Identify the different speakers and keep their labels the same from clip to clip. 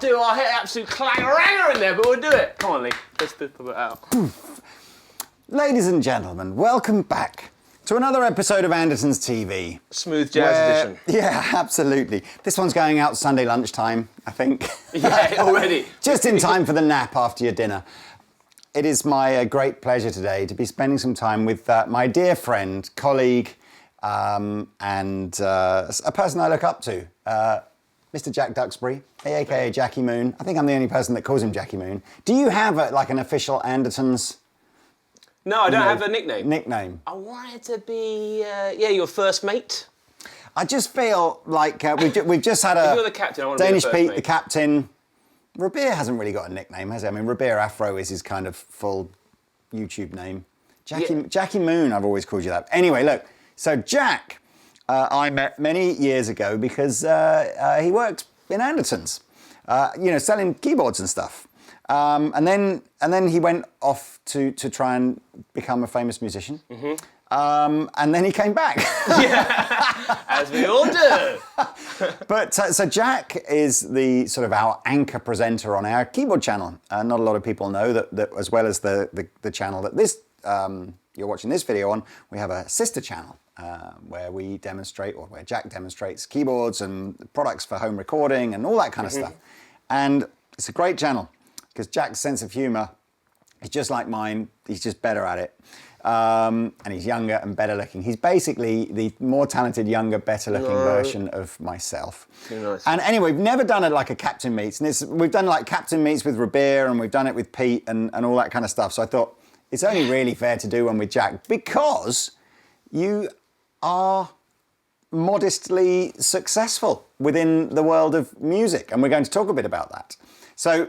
Speaker 1: do our absolute clanger-ranger in there, but we'll do it. Come on, Lee. Let's put it out.
Speaker 2: Ladies and gentlemen, welcome back to another episode of Andertons TV.
Speaker 1: Smooth jazz edition.
Speaker 2: Yeah, absolutely. This one's going out Sunday lunchtime, I think.
Speaker 1: Yeah, already.
Speaker 2: Just in time for the nap after your dinner. It is my great pleasure today to be spending some time with my dear friend, colleague, and a person I look up to, Mr. Jack Duxbury, aka Jackie Moon. I think I'm the only person that calls him Jackie Moon. Do you have an official Andertons?
Speaker 1: No, I don't have a nickname.
Speaker 2: Nickname.
Speaker 1: I wanted to be, your first mate.
Speaker 2: I just feel like we've just had a
Speaker 1: If you're the captain, I want to be
Speaker 2: Danish
Speaker 1: the first
Speaker 2: Pete,
Speaker 1: mate.
Speaker 2: the captain. Rabir hasn't really got a nickname, has he? I mean, Rabir Afro is his kind of full YouTube name. Jackie Moon, I've always called you that. Anyway, look, so Jack, I met many years ago because he worked in Andertons, selling keyboards and stuff. And then he went off to try and become a famous musician. Mm-hmm. And then he came back.
Speaker 1: Yeah, as we all do.
Speaker 2: But so Jack is the sort of our anchor presenter on our keyboard channel. Not a lot of people know that as well as the channel that this you're watching this video on, we have a sister channel where we demonstrate, or where Jack demonstrates keyboards and products for home recording and all that kind of stuff. And it's a great channel because Jack's sense of humour is just like mine. He's just better at it. And he's younger and better looking. He's basically the more talented, younger, better looking version of myself.
Speaker 1: Nice.
Speaker 2: And anyway, we've never done it like a captain meets. And we've done like captain meets with Rabir, and we've done it with Pete and all that kind of stuff. So I thought it's only really fair to do one with Jack because you are modestly successful within the world of music. And we're going to talk a bit about that. So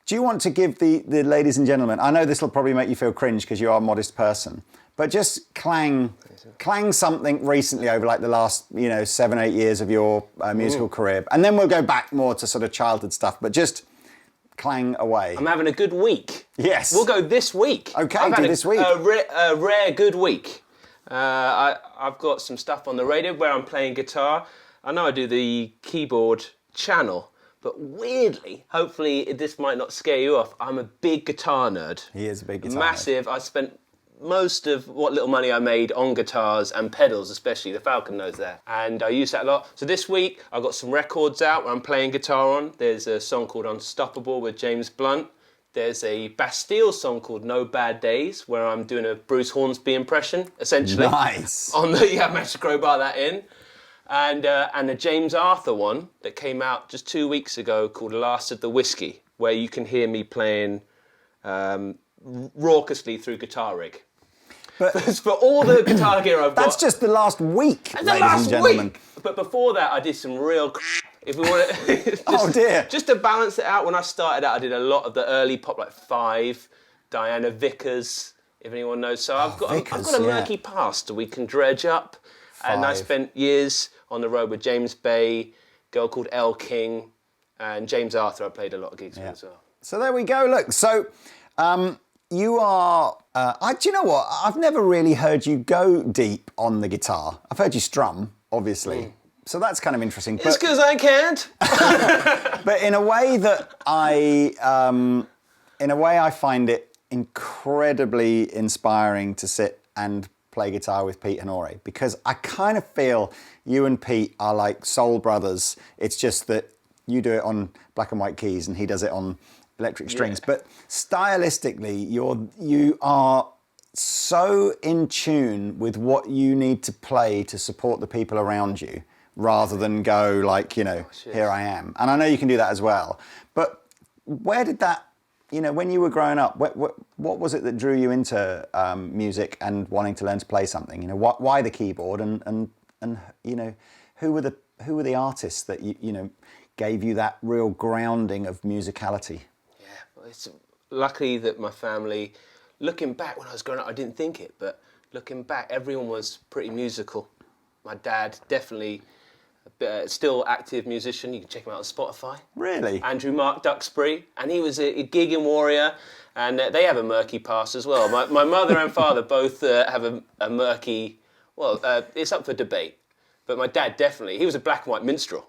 Speaker 2: do you want to give the ladies and gentlemen, I know this will probably make you feel cringe because you are a modest person, but just clang something recently over like the last, 7-8 years of your musical career. And then we'll go back more to sort of childhood stuff, but just clang away.
Speaker 1: I'm having a good week.
Speaker 2: Yes.
Speaker 1: We'll go this week.
Speaker 2: Okay,
Speaker 1: I've had
Speaker 2: this week.
Speaker 1: A rare good week. I've got some stuff on the radio where I'm playing guitar. I know I do the keyboard channel, but weirdly, hopefully this might not scare you off, I'm a big guitar nerd.
Speaker 2: He is a big guitar
Speaker 1: Massive. I spent most of what little money I made on guitars and pedals, especially the Falcon knows that. And I use that a lot. So this week, I've got some records out where I'm playing guitar on. There's a song called Unstoppable with James Blunt. There's a Bastille song called No Bad Days, where I'm doing a Bruce Hornsby impression, essentially.
Speaker 2: Nice.
Speaker 1: I managed to crowbar that in. And a James Arthur one that came out just 2 weeks ago called Last of the Whiskey, where you can hear me playing raucously through guitar rig. But for all the guitar gear I've got...
Speaker 2: That's just the last week, ladies and gentlemen.
Speaker 1: Week. But before that, I did some real... If we want to,
Speaker 2: oh dear!
Speaker 1: Just to balance it out, when I started out, I did a lot of the early pop, like Five, Diana Vickers, if anyone knows. So I've got a murky past we can dredge up.
Speaker 2: Five.
Speaker 1: And I spent years on the road with James Bay, a girl called Elle King, and James Arthur. I played a lot of gigs with as well.
Speaker 2: So there we go. Look, so you are. Do you know what? I've never really heard you go deep on the guitar. I've heard you strum, obviously. So that's kind of interesting.
Speaker 1: It's because I can't.
Speaker 2: But in a way that I find it incredibly inspiring to sit and play guitar with Pete Honore, because I kind of feel you and Pete are like soul brothers. It's just that you do it on black and white keys and he does it on electric strings. But stylistically, you are so in tune with what you need to play to support the people around you, rather than go like, here I am. And I know you can do that as well. But where did that, when you were growing up, what was it that drew you into music and wanting to learn to play something? Why the keyboard, and who were the artists that gave you that real grounding of musicality?
Speaker 1: Yeah, well, it's lucky that my family, looking back when I was growing up, I didn't think it, but looking back, everyone was pretty musical. My dad definitely. Still active musician. You can check him out on Spotify.
Speaker 2: Really?
Speaker 1: Andrew Mark Duxbury, and he was a gigging warrior, and they have a murky past as well. My mother and father both have a murky. Well, it's up for debate, but my dad definitely. He was a black and white minstrel.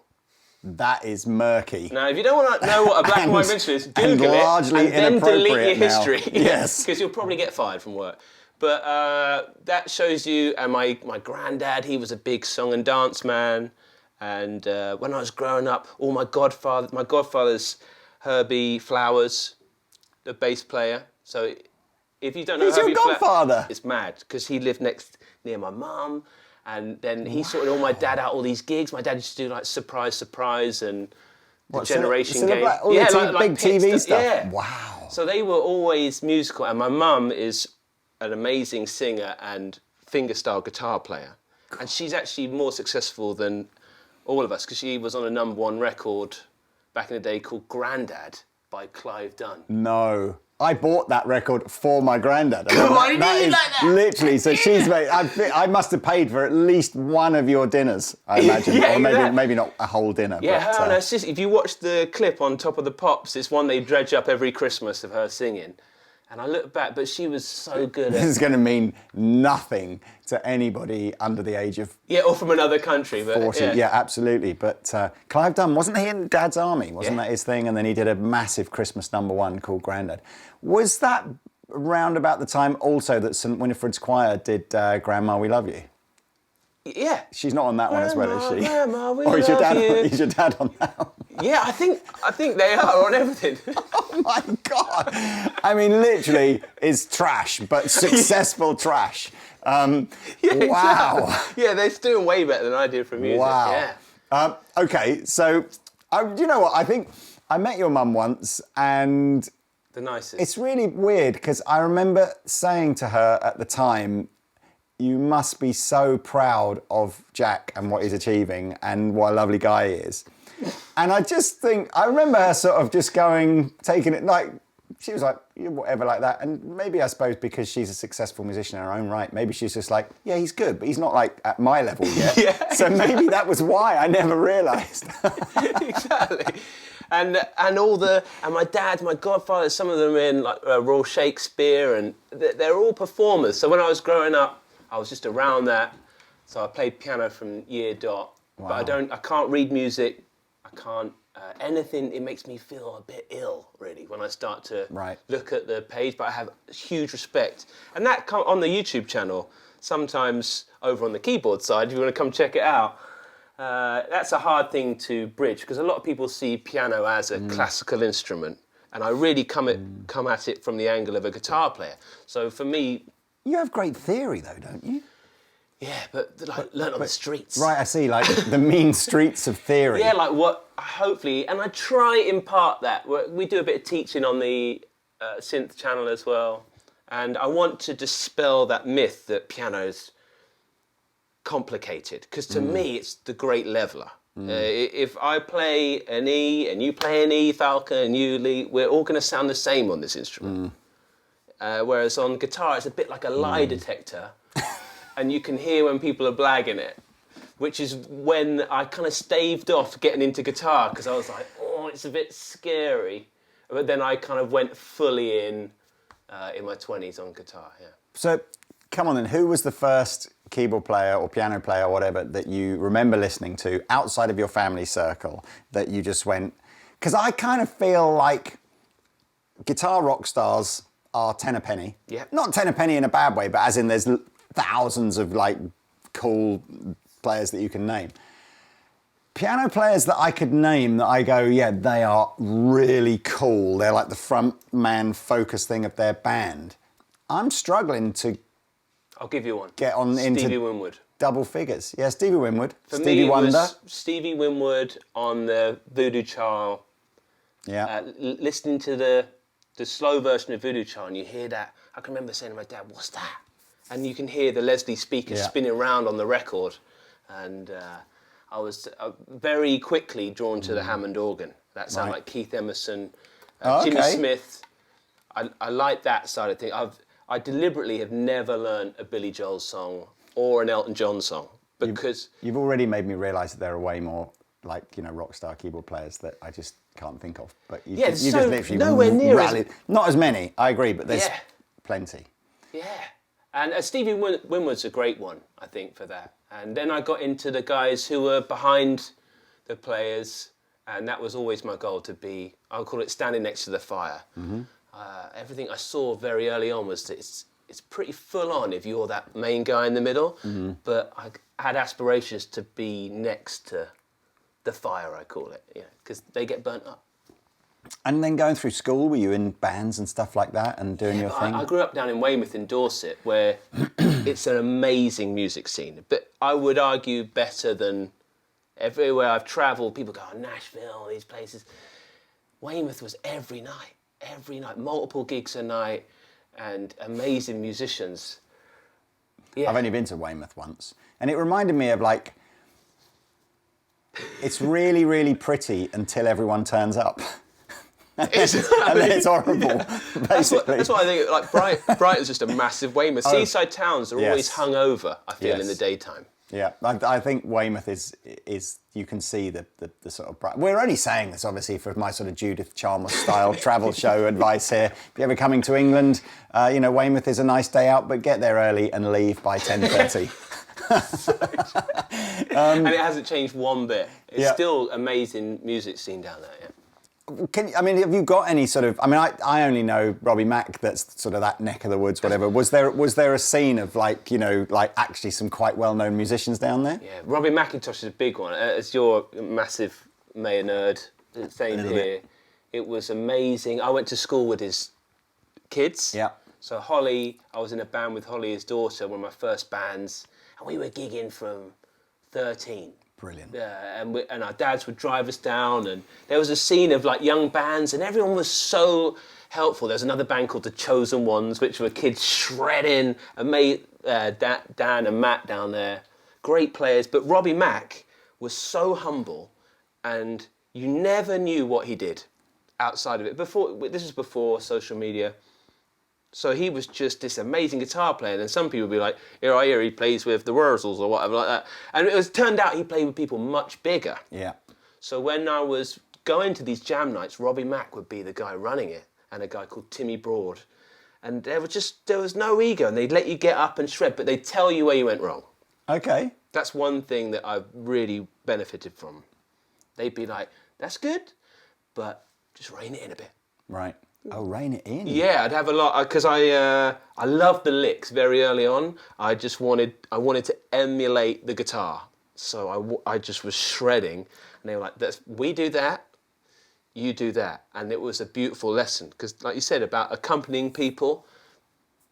Speaker 2: That is murky.
Speaker 1: Now, if you don't want to know what a black and white minstrel is, Google it
Speaker 2: largely
Speaker 1: and then delete your
Speaker 2: inappropriate now.
Speaker 1: history.
Speaker 2: Yes.
Speaker 1: Because you'll probably get fired from work. But that shows you, and my granddad, he was a big song and dance man. And when I was growing up, all my godfather's Herbie Flowers, the bass player. So if you don't know
Speaker 2: He's
Speaker 1: Herbie
Speaker 2: your godfather?
Speaker 1: it's mad, because he lived near my mum. And then he sorted all my dad out all these gigs. My dad used to do like surprise and the generation game.
Speaker 2: Big TV stuff.
Speaker 1: Yeah.
Speaker 2: Wow.
Speaker 1: So they were always musical. And my mum is an amazing singer and fingerstyle guitar player. And she's actually more successful than all of us, because she was on a #1 record back in the day called Grandad by Clive Dunn.
Speaker 2: No. I bought that record for my granddad.
Speaker 1: Why did you like that?
Speaker 2: Literally, so she's made. I must have paid for at least one of your dinners, I imagine,
Speaker 1: Yeah,
Speaker 2: or maybe
Speaker 1: exactly.
Speaker 2: maybe not a whole dinner.
Speaker 1: Yeah,
Speaker 2: but,
Speaker 1: her and her sister. If you watch the clip on Top of the Pops, it's one they dredge up every Christmas of her singing. And I look back, but she was so good
Speaker 2: This
Speaker 1: at...
Speaker 2: is going to mean nothing to anybody under the age of
Speaker 1: Yeah, or from another country. But
Speaker 2: 40. Yeah, absolutely. But Clive Dunn, wasn't he in Dad's Army? Wasn't that his thing? And then he did a massive Christmas #1 called Grandad. Was that around about the time also that St Winifred's Choir did Grandma, We Love You?
Speaker 1: Yeah.
Speaker 2: She's not on that one as well, is she?
Speaker 1: Grandma, we
Speaker 2: Or is your
Speaker 1: love
Speaker 2: dad?
Speaker 1: you.
Speaker 2: Is your dad on that one?
Speaker 1: Yeah, I think they are on everything.
Speaker 2: Oh my God! I mean, literally, it's trash, but successful trash.
Speaker 1: Yeah,
Speaker 2: Wow.
Speaker 1: exactly. Yeah, they're doing way better than I did for music.
Speaker 2: Wow.
Speaker 1: Yeah.
Speaker 2: Okay, so you know what? I think I met your mum once, and
Speaker 1: The nicest.
Speaker 2: it's really weird because I remember saying to her at the time, "You must be so proud of Jack and what he's achieving and what a lovely guy he is." And I just think, I remember her sort of just taking it like, she was like, "Yeah, whatever," like that. And maybe I suppose because she's a successful musician in her own right, maybe she's just like, "Yeah, he's good, but he's not like at my level yet."
Speaker 1: Yeah.
Speaker 2: So maybe that was why I never realised.
Speaker 1: Exactly. And my dad, my godfather, some of them are in like Royal Shakespeare, and they're all performers. So when I was growing up, I was just around that. So I played piano from year dot.
Speaker 2: Wow.
Speaker 1: But I can't read music. I can't anything. It makes me feel a bit ill, really, when I start to look at the page. But I have huge respect, and that on the YouTube channel. Sometimes over on the keyboard side, if you want to come check it out. That's a hard thing to bridge, because a lot of people see piano as a classical instrument, and I really come at it from the angle of a guitar player. So for me...
Speaker 2: You have great theory though, don't you?
Speaker 1: Yeah, but learn on the streets.
Speaker 2: Right, I see, like the mean streets of theory.
Speaker 1: Yeah, like hopefully, and I try impart that. We do a bit of teaching on the synth channel as well, and I want to dispel that myth that piano's complicated, because to me it's the great leveler. If I play an E and you play an E, Falcon, and you Lee, we're all going to sound the same on this instrument. Whereas on guitar it's a bit like a lie detector, and you can hear when people are blagging it, which is when I kind of staved off getting into guitar, because I was like, oh, it's a bit scary. But then I kind of went fully in my 20s on guitar, yeah.
Speaker 2: So, come on then, who was the first keyboard player or piano player or whatever that you remember listening to outside of your family circle that you just went... Because I kind of feel like guitar rock stars are tenner-penny.
Speaker 1: Yeah.
Speaker 2: Not tenner-penny in a bad way, but as in there's thousands of like cool players that you can name. Piano players that I could name that I go, yeah, they are really cool. They're like the front man focus thing of their band. I'm struggling to...
Speaker 1: I'll give you one.
Speaker 2: Get on into
Speaker 1: Stevie Winwood.
Speaker 2: Double figures. Yeah, Stevie Winwood.
Speaker 1: For
Speaker 2: Stevie
Speaker 1: me, it
Speaker 2: Wonder.
Speaker 1: was Stevie Winwood on the Voodoo Child.
Speaker 2: Yeah.
Speaker 1: Listening to the slow version of Voodoo Child, and you hear that. I can remember saying to my dad, "What's that?" And you can hear the Leslie speaker spinning around on the record. And I was very quickly drawn to the Hammond organ. That sounded like Keith Emerson, Jimmy Smith. I like that side of things. I deliberately have never learned a Billy Joel song or an Elton John song, because...
Speaker 2: You've already made me realise that there are way more, like, you know, rock star keyboard players that I just can't think of. But you just literally
Speaker 1: nowhere near
Speaker 2: rallied. Not as many, I agree, but there's plenty.
Speaker 1: Yeah. And Stevie Winwood's a great one, I think, for that. And then I got into the guys who were behind the players, and that was always my goal to be, I would call it standing next to the fire. Everything I saw very early on was that it's pretty full on if you're that main guy in the middle, but I had aspirations to be next to the fire, I call it, because they get burnt up.
Speaker 2: And then going through school, were you in bands and stuff like that and doing your thing?
Speaker 1: I grew up down in Weymouth in Dorset, where it's an amazing music scene, but I would argue better than everywhere I've travelled. People go, Nashville, these places. Weymouth was every night, multiple gigs a night, and amazing musicians. Yeah.
Speaker 2: I've only been to Weymouth once, and it reminded me of like, it's really, really pretty until everyone turns up. And then it's horrible, basically.
Speaker 1: That's what I think, like Brighton's just a massive Weymouth. Seaside towns are always hung over, I feel, in the daytime.
Speaker 2: Yeah, I think Weymouth is you can see the sort of bright. We're only saying this obviously for my sort of Judith Chalmers style travel show advice here. If you're ever coming to England, Weymouth is a nice day out, but get there early and leave by 10:30.
Speaker 1: And it hasn't changed one bit. It's still amazing music scene down there. Yeah.
Speaker 2: Have you got any sort of? I only know Robbie Mack. That's sort of that neck of the woods, whatever. Was there a scene of like actually some quite well-known musicians down there?
Speaker 1: Yeah, Robbie McIntosh is a big one. As you're a massive Mayer nerd, same here. It was amazing. I went to school with his kids.
Speaker 2: Yeah.
Speaker 1: So Holly, I was in a band with Holly, his daughter, one of my first bands, and we were gigging from 13.
Speaker 2: Brilliant.
Speaker 1: Yeah, and our dads would drive us down, and there was a scene of like young bands, and everyone was so helpful. There's another band called The Chosen Ones, which were kids shredding, and Dan and Matt down there, great players. But Robbie Mack was so humble, and you never knew what he did outside of it. This was before social media. So he was just this amazing guitar player. And some people would be like, here I hear he plays with the Wurzels or whatever like that. And turned out he played with people much bigger.
Speaker 2: Yeah.
Speaker 1: So when I was going to these jam nights, Robbie Mack would be the guy running it, and a guy called Timmy Broad. And there was no ego, and they'd let you get up and shred, but they'd tell you where you went wrong.
Speaker 2: Okay.
Speaker 1: That's one thing that I've really benefited from. They'd be like, that's good, but just rein it in a bit.
Speaker 2: Right. Oh, rein it in.
Speaker 1: Yeah, I'd have a lot, because I loved the licks very early on. I wanted to emulate the guitar. So I just was shredding, and they were like, we do that, you do that. And it was a beautiful lesson, because like you said, about accompanying people,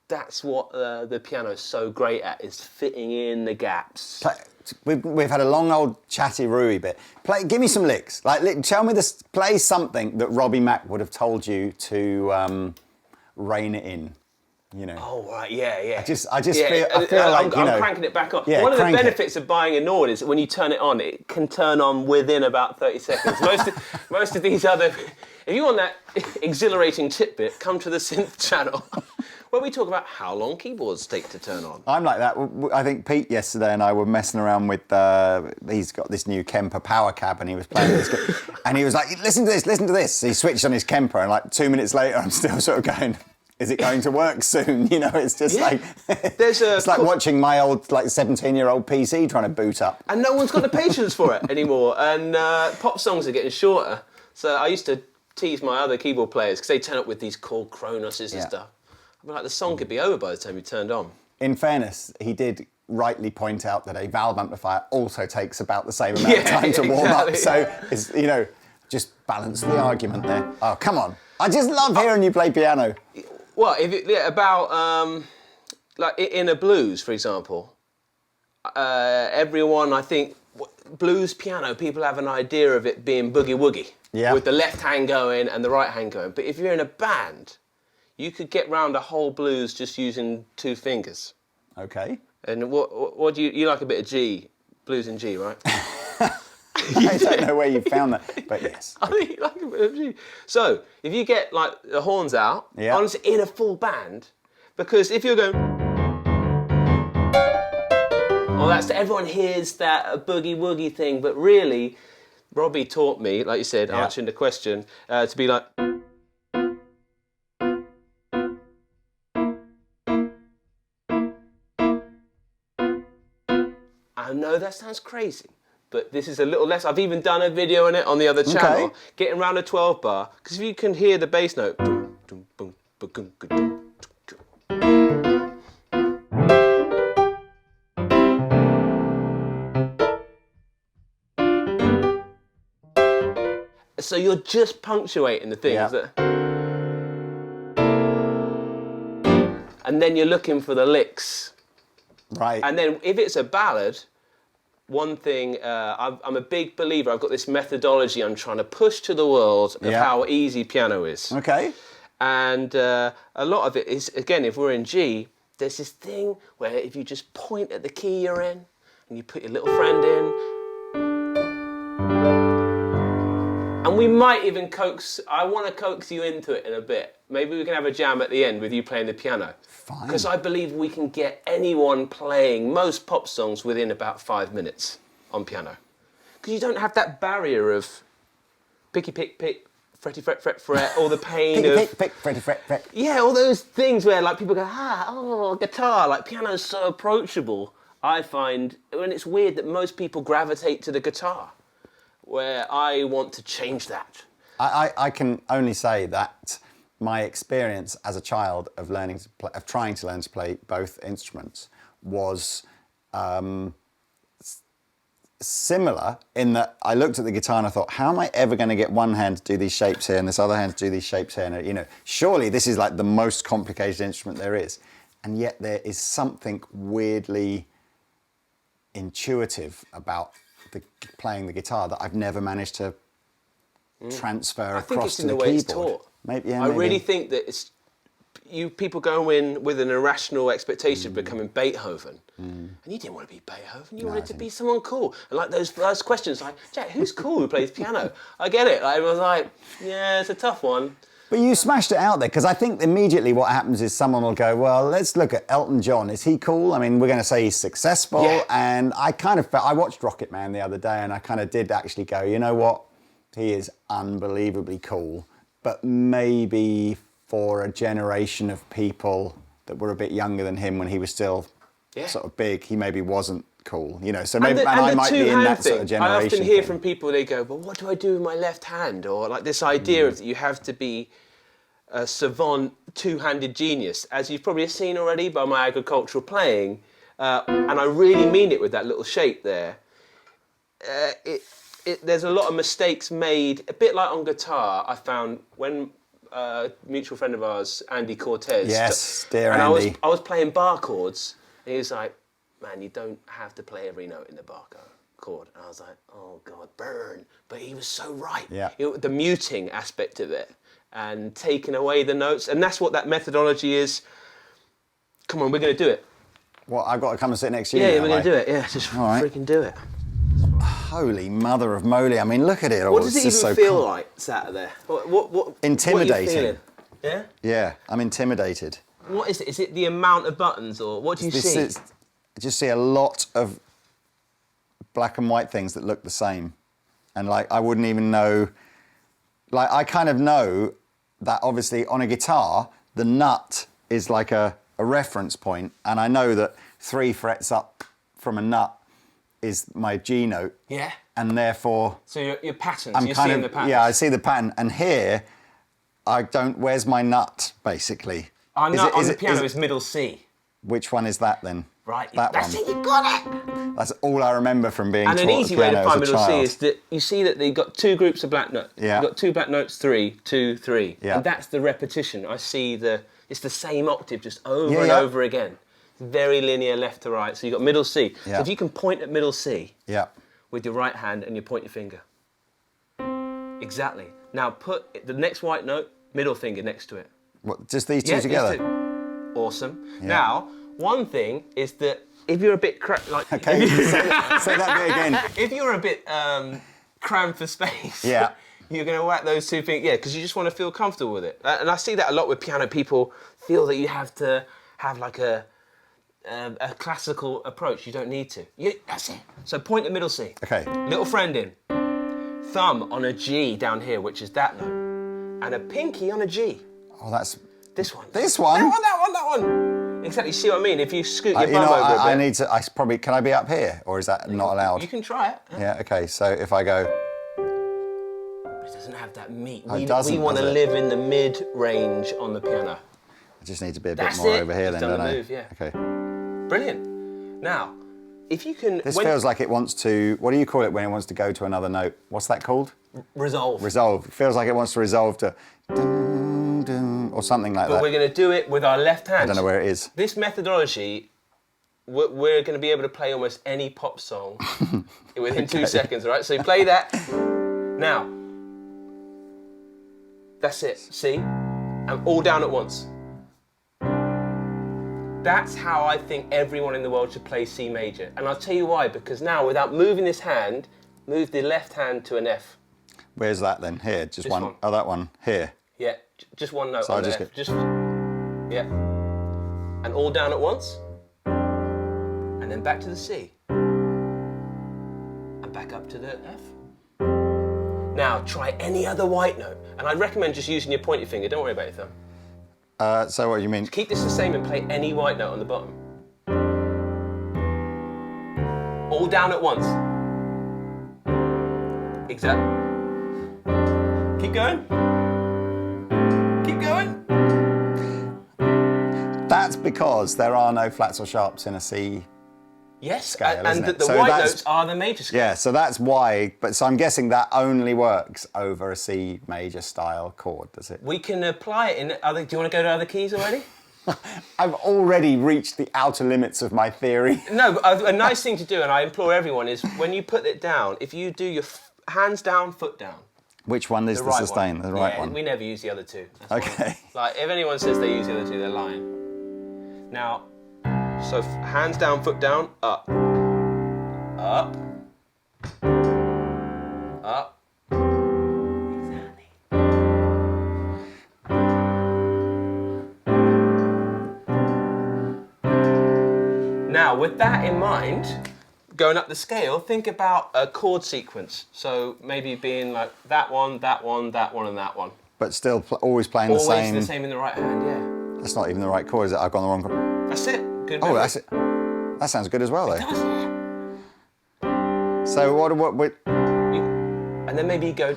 Speaker 1: that's what the piano is so great at, is fitting in the gaps.
Speaker 2: We've had a long old chatty Rui bit. Give me some licks. Tell me this. Play something that Robbie Mack would have told you to rein it in.
Speaker 1: Oh right, yeah.
Speaker 2: I feel like
Speaker 1: I'm cranking it back on.
Speaker 2: Yeah,
Speaker 1: one of the benefits of buying a Nord is that when you turn it on, it can turn on within about 30 seconds. Most of these other, if you want that exhilarating tidbit, come to the Synth channel, where we talk about how long keyboards take to turn on.
Speaker 2: I'm like that. I think Pete yesterday and I were messing around with, he's got this new Kemper power cab, and he was playing this, and he was like, listen to this. So he switched on his Kemper, and like 2 minutes later, I'm still sort of going, is it going to work soon? It's just like, it's like watching my old 17-year-old PC trying to boot up.
Speaker 1: And no one's got the patience for it anymore, and pop songs are getting shorter. So I used to tease my other keyboard players, because they turn up with these cool Cronoses and stuff. I'd be like, the song could be over by the time you turned on.
Speaker 2: In fairness, he did rightly point out that a valve amplifier also takes about the same amount of time to warm up. So, just balance the argument there. Oh, come on. I just love hearing you play piano.
Speaker 1: Well, in a blues, for example, everyone, I think, blues piano, people have an idea of it being boogie-woogie, with the left hand going and the right hand going. But if you're in a band, you could get round a whole blues just using 2 fingers.
Speaker 2: Okay.
Speaker 1: And what do you like a bit of G, blues in G, right?
Speaker 2: I don't know where you found that, but yes.
Speaker 1: I think you like a bit of G. So if you get the horns out, honestly, in a full band, because if you're going, everyone hears that boogie woogie thing, but really, Robbie taught me, like you said, answering the question, to be like. I know that sounds crazy, but this is a little less. I've even done a video on it on the other channel,
Speaker 2: Okay.
Speaker 1: getting around a 12 bar, because if you can hear the bass note. So you're just punctuating the things that, and then you're looking for the licks.
Speaker 2: Right.
Speaker 1: And then if it's a ballad, one thing, I'm a big believer, I've got this methodology I'm trying to push to the world of how easy piano is.
Speaker 2: Okay.
Speaker 1: And a lot of it is, again, if we're in G, there's this thing where if you just point at the key you're in, and you put your little friend in, and we might even I want to coax you into it in a bit. Maybe we can have a jam at the end with you playing the piano.
Speaker 2: Fine.
Speaker 1: Because I believe we can get anyone playing most pop songs within about 5 minutes on piano. Because you don't have that barrier of picky, pick, pick, fretty, fret, fret, fret, all the pain of...
Speaker 2: Pick, pick, fretty, fret, fret.
Speaker 1: Yeah, all those things where like people go, guitar, like piano's so approachable. I find, and it's weird that most people gravitate to the guitar, where I want to change that.
Speaker 2: I can only say that my experience as a child of trying to learn to play both instruments was similar in that I looked at the guitar and I thought, how am I ever going to get one hand to do these shapes here and this other hand to do these shapes here? And, you know, surely this is like the most complicated instrument there is. And yet there is something weirdly intuitive about playing the guitar that I've never managed to transfer across to the keyboard. I think it's in the way it's taught.
Speaker 1: Maybe. I really think that it's people go in with an irrational expectation of becoming Beethoven, and you didn't want to be Beethoven. You wanted to be someone cool. And like those first questions, like, Jack, who's cool who plays piano? I get it. I was like, yeah, it's a tough one.
Speaker 2: But you smashed it out there, because I think immediately what happens is someone will go, well, let's look at Elton John. Is he cool? I mean, we're going to say he's successful.
Speaker 1: Yeah.
Speaker 2: And I kind of felt, I watched Rocket Man the other day, and I kind of did actually go, you know what? He is unbelievably cool. But maybe for a generation of people that were a bit younger than him when he was still sort of big, he maybe wasn't cool, you know. So maybe I might be in that sort of generation.
Speaker 1: I often hear from people, they go, well, what do I do with my left hand? Or like this idea of that you have to be a savant, two-handed genius, as you've probably seen already by my agricultural playing. And I really mean it with that little shape there. There's a lot of mistakes made, a bit like on guitar. I found when a mutual friend of ours, Andy Cortez,
Speaker 2: yes, dear
Speaker 1: and
Speaker 2: Andy.
Speaker 1: I was playing bar chords, and he was like, man, you don't have to play every note in the bar chord. And I was like, oh God, burn. But he was so right.
Speaker 2: Yeah.
Speaker 1: The muting aspect of it and taking away the notes, and that's what that methodology is. Come on, we're going to do it.
Speaker 2: What, I've got to come and sit next to you?
Speaker 1: Yeah, we're going to do it. Yeah, just freaking do it.
Speaker 2: Holy mother of moly. I mean, look at it all.
Speaker 1: What does it even feel like sat there? What
Speaker 2: intimidating.
Speaker 1: What are you feeling? Yeah?
Speaker 2: Yeah, I'm intimidated.
Speaker 1: What is it? Is it the amount of buttons, or what do you see?
Speaker 2: I just see a lot of black and white things that look the same. And like, I wouldn't even know, like, I kind of know that obviously on a guitar, the nut is like a reference point, and I know that 3 frets up from a nut is my G note.
Speaker 1: Yeah.
Speaker 2: And therefore...
Speaker 1: So your patterns, you're seeing the patterns.
Speaker 2: Yeah, I see the pattern. And here, I don't... Where's my nut, basically?
Speaker 1: Our nut on the piano is middle C.
Speaker 2: Which one is that, then?
Speaker 1: Right.
Speaker 2: That's
Speaker 1: it, you got it!
Speaker 2: That's all I remember from being taught
Speaker 1: And an easy way to find middle C
Speaker 2: is
Speaker 1: that you see that they've got 2 groups of black notes.
Speaker 2: Yeah.
Speaker 1: You've got 2 black notes, 3, 2, 3.
Speaker 2: Yeah.
Speaker 1: And that's the repetition. I see it's the same octave just over and over again. Very linear left to right. So you've got middle C.
Speaker 2: Yeah.
Speaker 1: So if you can point at middle C with your right hand and you point your finger. Exactly. Now put the next white note, middle finger next to it.
Speaker 2: What, just these two together?
Speaker 1: These 2. Awesome. Yeah. Now, one thing is that if you're a bit
Speaker 2: okay, say that bit again.
Speaker 1: If you're a bit crammed for space, you're going to whack those 2 things, because you just want to feel comfortable with it. And I see that a lot with piano. People feel that you have to have like a classical approach. You don't need to. That's it. So point at middle C. Okay. Little friend in. Thumb on a G down here, which is that note, and a pinky on a G.
Speaker 2: Oh, that's...
Speaker 1: This one.
Speaker 2: This one?
Speaker 1: That one. Exactly. See what I mean? If you scoot your
Speaker 2: You
Speaker 1: bum
Speaker 2: know,
Speaker 1: over a bit.
Speaker 2: I need to. I probably can I be up here, or is that not allowed?
Speaker 1: You can try it.
Speaker 2: Yeah. Okay. So if I go,
Speaker 1: It doesn't have that meat.
Speaker 2: Oh, it
Speaker 1: We
Speaker 2: doesn't,
Speaker 1: want to
Speaker 2: does it?
Speaker 1: live in the mid-range on the piano.
Speaker 2: I just need to be a bit
Speaker 1: That's
Speaker 2: more
Speaker 1: it.
Speaker 2: over here,
Speaker 1: You've
Speaker 2: then,
Speaker 1: done
Speaker 2: don't
Speaker 1: the
Speaker 2: I?
Speaker 1: move, yeah.
Speaker 2: Okay.
Speaker 1: Brilliant. Now, if you can...
Speaker 2: This feels like it wants to. What do you call it when it wants to go to another note? What's that called?
Speaker 1: Resolve.
Speaker 2: Resolve. It feels like it wants to resolve to, dum, dum, or something like
Speaker 1: But
Speaker 2: that.
Speaker 1: we're going to do it with our left hand.
Speaker 2: I don't know where it is.
Speaker 1: This methodology, we're going to be able to play almost any pop song within 2 seconds, all right? So you play that. Now, that's it. See? And all down at once. That's how I think everyone in the world should play C major. And I'll tell you why, because now, without moving this hand, move the left hand to an F.
Speaker 2: Where's that then? Here, just
Speaker 1: This
Speaker 2: one.
Speaker 1: one.
Speaker 2: Oh, that one. Here.
Speaker 1: Yeah, just one note
Speaker 2: So
Speaker 1: on
Speaker 2: I just
Speaker 1: the F.
Speaker 2: get-
Speaker 1: Yeah. And all down at once. And then back to the C. And back up to the F. Now, try any other white note. And I'd recommend just using your pointer finger. Don't worry about your thumb.
Speaker 2: So what do you mean?
Speaker 1: Keep this the same and play any white note on the bottom. All down at once. Exactly. Keep going. Keep going.
Speaker 2: That's because there are no flats or sharps in a C.
Speaker 1: Yes,
Speaker 2: Scale,
Speaker 1: and
Speaker 2: isn't it?
Speaker 1: the
Speaker 2: So
Speaker 1: white
Speaker 2: that's-
Speaker 1: notes are the major scale.
Speaker 2: Yeah, so that's why. But so I'm guessing that only works over a C major style chord, does it?
Speaker 1: We can apply it in other... Do you want to go to other keys already?
Speaker 2: I've already reached the outer limits of my theory.
Speaker 1: No, but a nice thing to do, and I implore everyone, is when you put it down, if you do your hands down, foot down.
Speaker 2: Which one is the
Speaker 1: right
Speaker 2: sustain?
Speaker 1: one.
Speaker 2: The right
Speaker 1: Yeah,
Speaker 2: one.
Speaker 1: we never use the other two. That's
Speaker 2: Okay.
Speaker 1: Like, if anyone says they use the other two, they're lying. Now, so hands down, foot down, up. Up. Up. Exactly. Now, with that in mind, going up the scale, think about a chord sequence. So maybe being like that one, that one, that one, and that one.
Speaker 2: But still always playing
Speaker 1: Always
Speaker 2: the same.
Speaker 1: the same in the right hand, yeah.
Speaker 2: That's not even the right chord, is it? I've gone the wrong chord.
Speaker 1: That's it. Good
Speaker 2: Oh,
Speaker 1: memory.
Speaker 2: that's it. That sounds good as well, though.
Speaker 1: Does it?
Speaker 2: So what?
Speaker 1: And then maybe you go,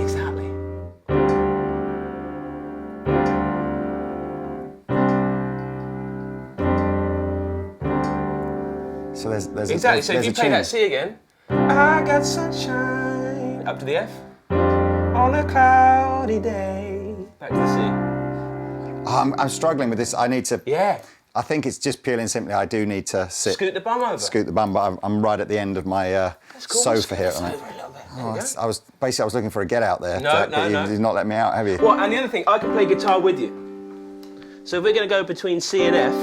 Speaker 1: exactly.
Speaker 2: So there's
Speaker 1: Exactly, so if
Speaker 2: there's
Speaker 1: you
Speaker 2: a
Speaker 1: play
Speaker 2: tune.
Speaker 1: that C again, I got sunshine, up to the F, on a cloudy day, back to the C.
Speaker 2: I'm struggling with this. I need to.
Speaker 1: Yeah,
Speaker 2: I think it's just purely and simply I do need to scoot
Speaker 1: the bum over.
Speaker 2: the bum, but I'm right at the end of my
Speaker 1: That's cool.
Speaker 2: sofa here.
Speaker 1: Scoot
Speaker 2: At
Speaker 1: it
Speaker 2: the
Speaker 1: over
Speaker 2: minute.
Speaker 1: a little bit. There
Speaker 2: Oh,
Speaker 1: you go.
Speaker 2: I was looking for a get out there.
Speaker 1: No,
Speaker 2: Jack,
Speaker 1: no,
Speaker 2: but
Speaker 1: no.
Speaker 2: You've not let me out, have you?
Speaker 1: Well, and the other thing, I can play guitar with you. So if we're going to go between C and F,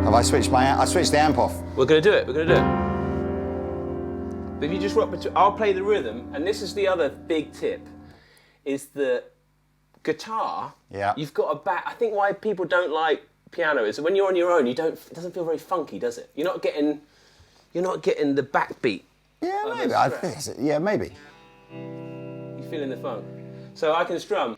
Speaker 2: Have I switched I switched the amp off.
Speaker 1: we're going to do it. We're going to do it. But if you just rock between, I'll play the rhythm, and this is the other big tip, is the guitar.
Speaker 2: Yeah.
Speaker 1: You've got a back. I think why people don't like piano is that when you're on your own, it doesn't feel very funky, does it? You're not getting the backbeat.
Speaker 2: Yeah,
Speaker 1: Oh,
Speaker 2: maybe.
Speaker 1: that's
Speaker 2: Yeah, maybe.
Speaker 1: You're feeling the funk. So I can strum.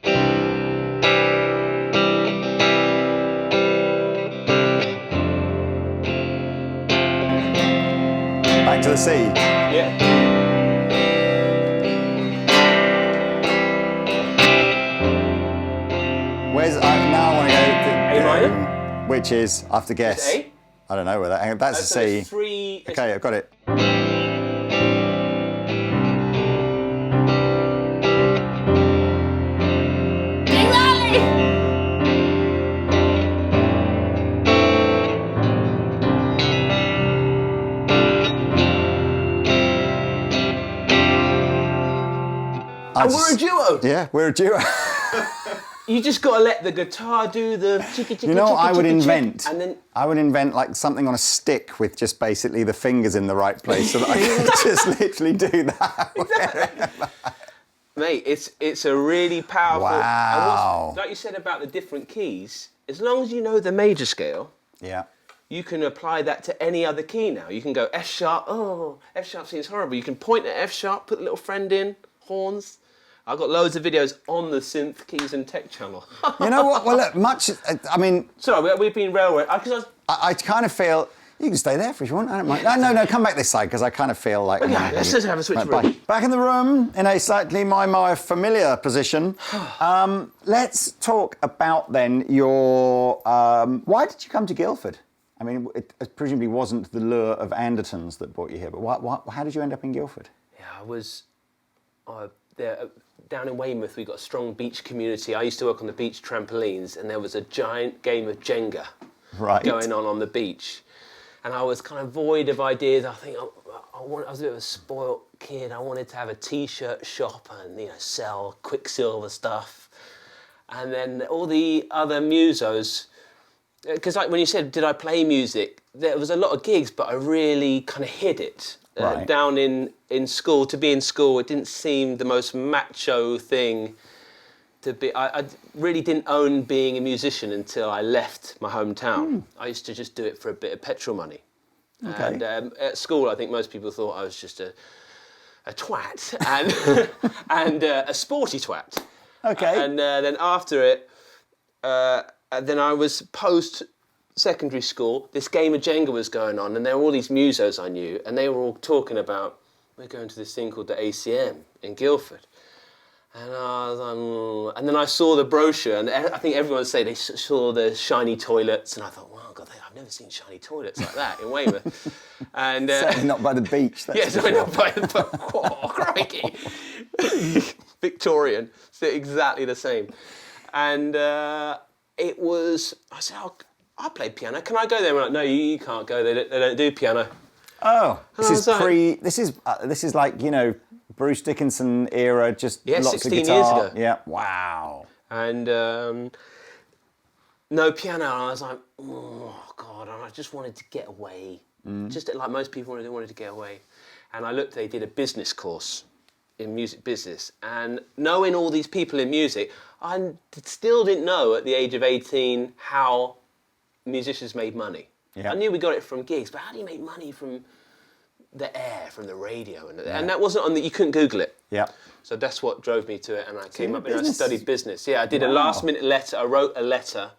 Speaker 2: Back to the C.
Speaker 1: Yeah.
Speaker 2: Where's now I want to go to
Speaker 1: A minor?
Speaker 2: which is I have to guess.
Speaker 1: It's A?
Speaker 2: I don't know where that. That's a
Speaker 1: So
Speaker 2: C.
Speaker 1: there's three.
Speaker 2: Okay, I've got it.
Speaker 1: And we're a duo.
Speaker 2: Yeah, we're a duo.
Speaker 1: You just got to let the guitar do the chicka chicka
Speaker 2: You know what
Speaker 1: chicka
Speaker 2: I would
Speaker 1: chicka chick,
Speaker 2: invent?
Speaker 1: and then
Speaker 2: I would invent like something on a stick with just basically the fingers in the right place so that I can just literally do that.
Speaker 1: mate, it's a really powerful.
Speaker 2: Wow.
Speaker 1: And like you said about the different keys, as long as you know the major scale,
Speaker 2: Yeah.
Speaker 1: you can apply that to any other key now. You can go F sharp. Oh, F sharp seems horrible. You can point at F sharp, put the little friend in, horns. I've got loads of videos on the Synth Keys and Tech channel.
Speaker 2: You know what? Well, look, I mean...
Speaker 1: Sorry, we've been railroad.
Speaker 2: I kind of feel... You can stay there if you want. I don't mind. No, come back this side, because I kind of feel like...
Speaker 1: Okay, let's just have a switch room.
Speaker 2: Back in the room, in a slightly my familiar position. Let's talk about, then, your... why did you come to Guildford? I mean, it presumably wasn't the lure of Andertons that brought you here, but how did you end up in Guildford?
Speaker 1: Yeah, I was... down in Weymouth, we've got a strong beach community. I used to work on the beach trampolines, and there was a giant game of Jenga going on the beach. And I was kind of void of ideas. I think I was a bit of a spoilt kid. I wanted to have a T-shirt shop and sell Quicksilver stuff. And then all the other musos, because like when you said, did I play music? There was a lot of gigs, but I really kind of hid it. Down in school, to be in school, it didn't seem the most macho thing to be. I really didn't own being a musician until I left my hometown. I used to just do it for a bit of petrol money. Okay. And at school, I think most people thought I was just a twat and a sporty twat. Okay. And then after it, then I was post-secondary school. This game of Jenga was going on, and there were all these musos I knew, and they were all talking about, we're going to this thing called the ACM in Guildford. And I was like, and then I saw the brochure, and I think everyone say they saw the shiny toilets, and I thought, wow, God, I've never seen shiny toilets like that in Weymouth. And
Speaker 2: certainly not by the beach.
Speaker 1: That's certainly not by the beach. Oh, crikey. Victorian, so exactly the same. And it was, I said, I play piano. Can I go there? And we're like, no, you can't go. They don't do piano.
Speaker 2: Oh, this is like, Bruce Dickinson era, just lots
Speaker 1: 16
Speaker 2: of guitar.
Speaker 1: Years ago.
Speaker 2: Yeah, wow.
Speaker 1: And no piano. And I was like, oh God, and I just wanted to get away. Just like most people wanted to get away. And I looked, they did a business course in music business. And knowing all these people in music, I still didn't know at the age of 18 how musicians made money. Yeah. I knew we got it from gigs, but how do you make money from the air, from the radio? And that wasn't on you couldn't Google it. Yeah. So that's what drove me to it, and I came up and I studied business. Yeah, I did a last minute letter. I wrote a letter.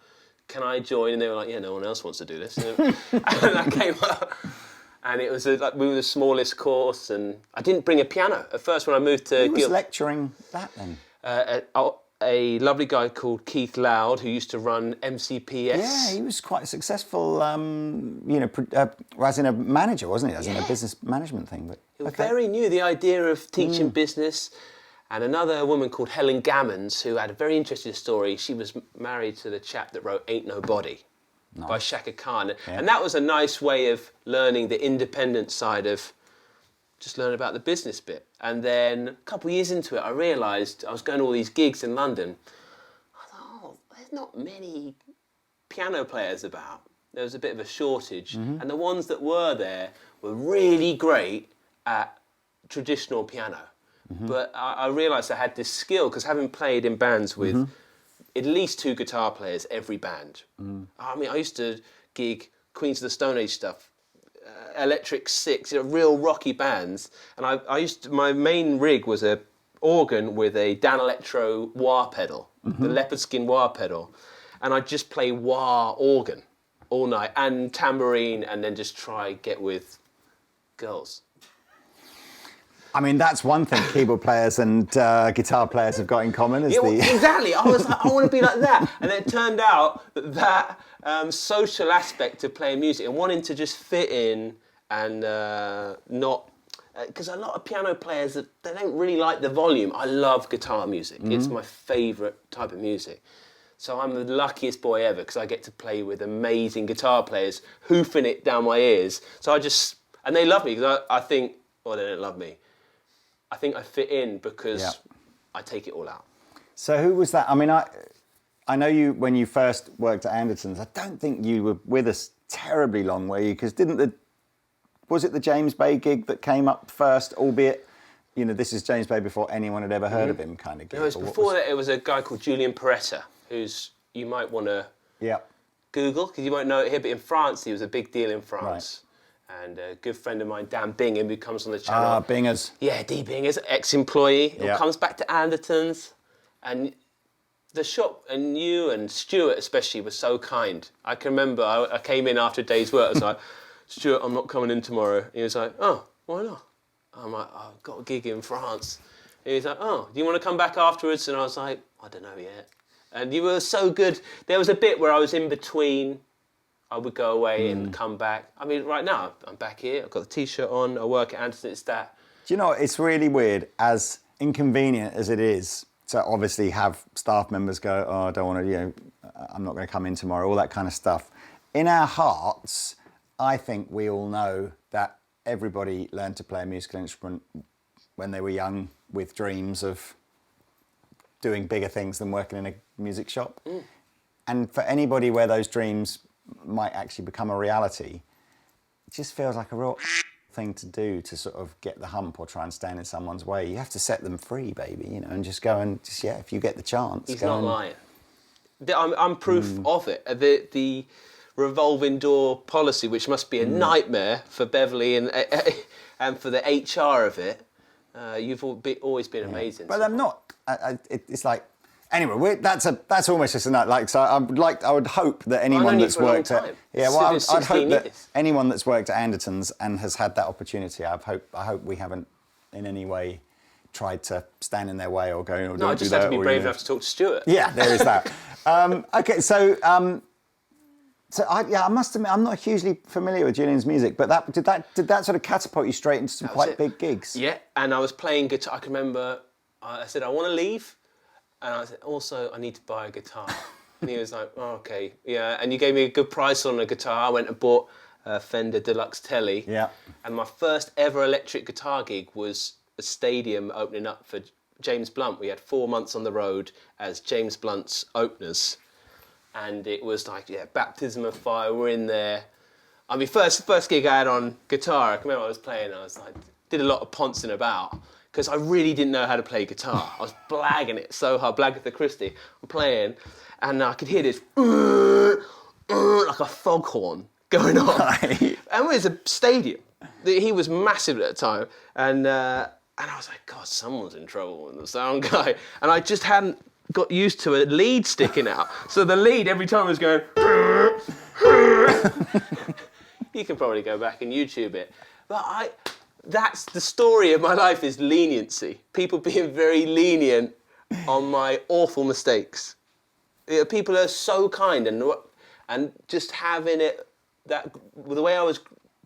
Speaker 1: Can I join? And they were like, yeah, no one else wants to do this. And I came up, and it was like we were the smallest course, and I didn't bring a piano at first when I moved to.
Speaker 2: Who was lecturing that then?
Speaker 1: A lovely guy called Keith Loud, who used to run MCPS.
Speaker 2: Yeah, he was quite successful, as in a manager, wasn't he? As in a business management thing. But
Speaker 1: he was very new, the idea of teaching business. And another woman called Helen Gammons, who had a very interesting story. She was married to the chap that wrote Ain't No Body by Shaka Khan. Yeah. And that was a nice way of learning the independent side of just learn about the business bit. And then a couple of years into it, I realised I was going to all these gigs in London. I thought, there's not many piano players about. There was a bit of a shortage. And the ones that were there were really great at traditional piano. But I realised I had this skill, because having played in bands with at least 2 guitar players, every band. I mean, I used to gig Queens of the Stone Age stuff, Electric Six, real rocky bands, and my main rig was a organ with a Dan Electro wah pedal, the leopard skin wah pedal, and I'd just play wah organ all night and tambourine, and then just try get with girls.
Speaker 2: I mean, that's one thing keyboard players and guitar players have got in common.
Speaker 1: Exactly. I was like, I want to be like that. And it turned out that social aspect of playing music and wanting to just fit in and not... Because a lot of piano players, they don't really like the volume. I love guitar music. It's my favourite type of music. So I'm the luckiest boy ever, because I get to play with amazing guitar players hoofing it down my ears. So and they love me, because I think, well, they don't love me. I think I fit in because I take it all out. So
Speaker 2: who was that? I mean, I know you, when you first worked at Andertons, I don't think you were with us terribly long, were you? Because was it the James Bay gig that came up first, albeit, this is James Bay before anyone had ever heard of him kind of gig?
Speaker 1: No, it was before that. It was a guy called Julian Peretta, who's, you might want to Google, because you won't know it here, but in France, he was a big deal in France. Right. And a good friend of mine, Dan Bingham, who comes on the channel.
Speaker 2: Ah, Bingers.
Speaker 1: Yeah, D. Bingers, ex-employee.
Speaker 2: Yeah.
Speaker 1: He comes back to Andertons. And the shop, and you and Stuart especially, were so kind. I can remember I came in after a day's work. I was like, Stuart, I'm not coming in tomorrow. He was like, oh, why not? I'm like, I've got a gig in France. And he's like, oh, do you want to come back afterwards? And I was like, I don't know yet. And you were so good. There was a bit where I was in between. I would go away and come back. I mean, right now, I'm back here. I've got the T-shirt on. I work at Andertons. It's that.
Speaker 2: Do you know, it's really weird, as inconvenient as it is to obviously have staff members go, oh, I don't want to, I'm not going to come in tomorrow, all that kind of stuff. In our hearts, I think we all know that everybody learned to play a musical instrument when they were young with dreams of doing bigger things than working in a music shop. And for anybody where those dreams might actually become a reality, it just feels like a real thing to do to sort of get the hump or try and stand in someone's way. You have to set them free, baby, and just go and just, if you get the chance.
Speaker 1: He's not lying. I'm proof of it. The revolving door policy, which must be a nightmare for Beverly and for the HR of it. You've always been amazing.
Speaker 2: But I'm not. It's like, anyway. That's almost just a night. Like, so I would hope that anyone that's worked at I'd hope that anyone that's worked at Andertons and has had that opportunity, I hope we haven't in any way tried to stand in their way or go. Or
Speaker 1: no, I just had to be brave enough to talk to Stuart.
Speaker 2: Yeah, there is that. Okay, so. I must admit, I'm not hugely familiar with Julian's music, but did that sort of catapult you straight into some quite big gigs?
Speaker 1: Yeah, and I was playing guitar. I can remember I said, I want to leave, and I said, also, I need to buy a guitar. And he was like, oh, okay, yeah, and you gave me a good price on a guitar. I went and bought a Fender Deluxe Telly.
Speaker 2: Yeah.
Speaker 1: And my first ever electric guitar gig was a stadium opening up for James Blunt. We had 4 months on the road as James Blunt's openers. And it was like, baptism of fire, we're in there. I mean, first gig I had on guitar, I can remember I was playing, I was like, did a lot of poncing about, because I really didn't know how to play guitar. I was blagging it so hard, Blagatha Christie. I'm playing, and I could hear this, like a foghorn going on. Right. And it was a stadium. He was massive at the time. And I was like, God, someone's in trouble with the sound guy. And I just hadn't got used to a lead sticking out. So the lead every time was going. You can probably go back and YouTube it. But that's the story of my life, is leniency. People being very lenient on my awful mistakes. People are so kind, and just having it, that the way I was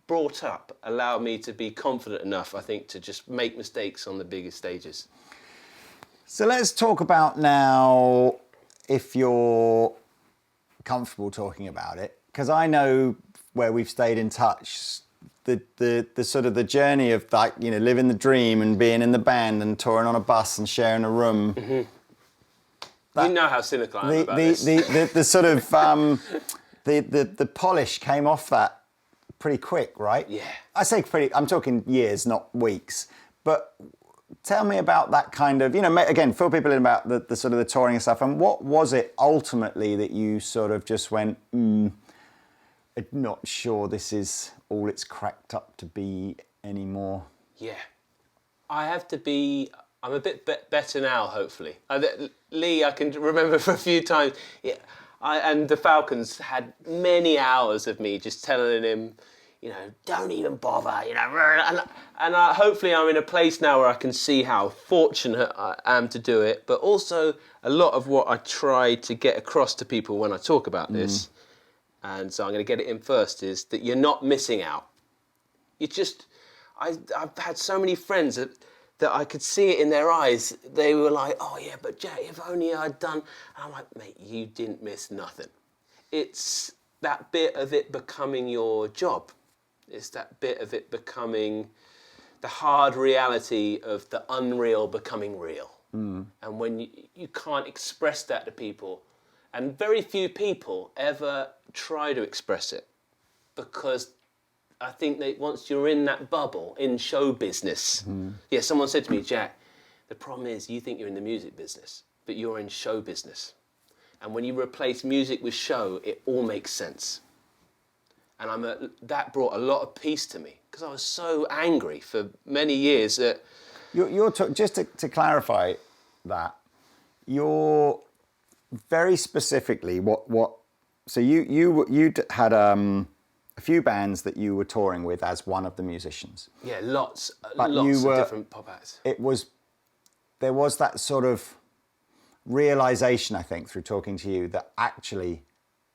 Speaker 1: brought up allowed me to be confident enough, I think, to just make mistakes on the biggest stages.
Speaker 2: So let's talk about now, if you're comfortable talking about it, because I know where we've stayed in touch, the sort of the journey of, like, living the dream and being in the band and touring on a bus and sharing a room. Mm-hmm.
Speaker 1: You know how cynical I am about this.
Speaker 2: The sort of the polish came off that pretty quick, right?
Speaker 1: Yeah.
Speaker 2: I say pretty. I'm talking years, not weeks, but. Tell me about that kind of, again, fill people in about the sort of the touring and stuff. And what was it ultimately that you sort of just went, I'm not sure this is all it's cracked up to be anymore?
Speaker 1: Yeah. I'm a bit better now, hopefully. Lee, I can remember for a few times, and the Falcons had many hours of me just telling him, don't even bother, and hopefully I'm in a place now where I can see how fortunate I am to do it, but also a lot of what I try to get across to people when I talk about this, and so I'm going to get it in first, is that you're not missing out. I've had so many friends that I could see it in their eyes. They were like, oh yeah, but Jack, if only I'd done, and I'm like, mate, you didn't miss nothing. It's that bit of it becoming your job. It's that bit of it becoming the hard reality of the unreal becoming real. And when you can't express that to people, and very few people ever try to express it, because I think that once you're in that bubble, in show business, someone said to me, Jack, the problem is you think you're in the music business, but you're in show business. And when you replace music with show, it all makes sense. And that brought a lot of peace to me, because I was so angry for many years that...
Speaker 2: Just to clarify that, you're very specifically so you had a few bands that you were touring with as one of the musicians.
Speaker 1: Yeah, lots of different pop acts.
Speaker 2: There was that sort of realization, I think, through talking to you, that actually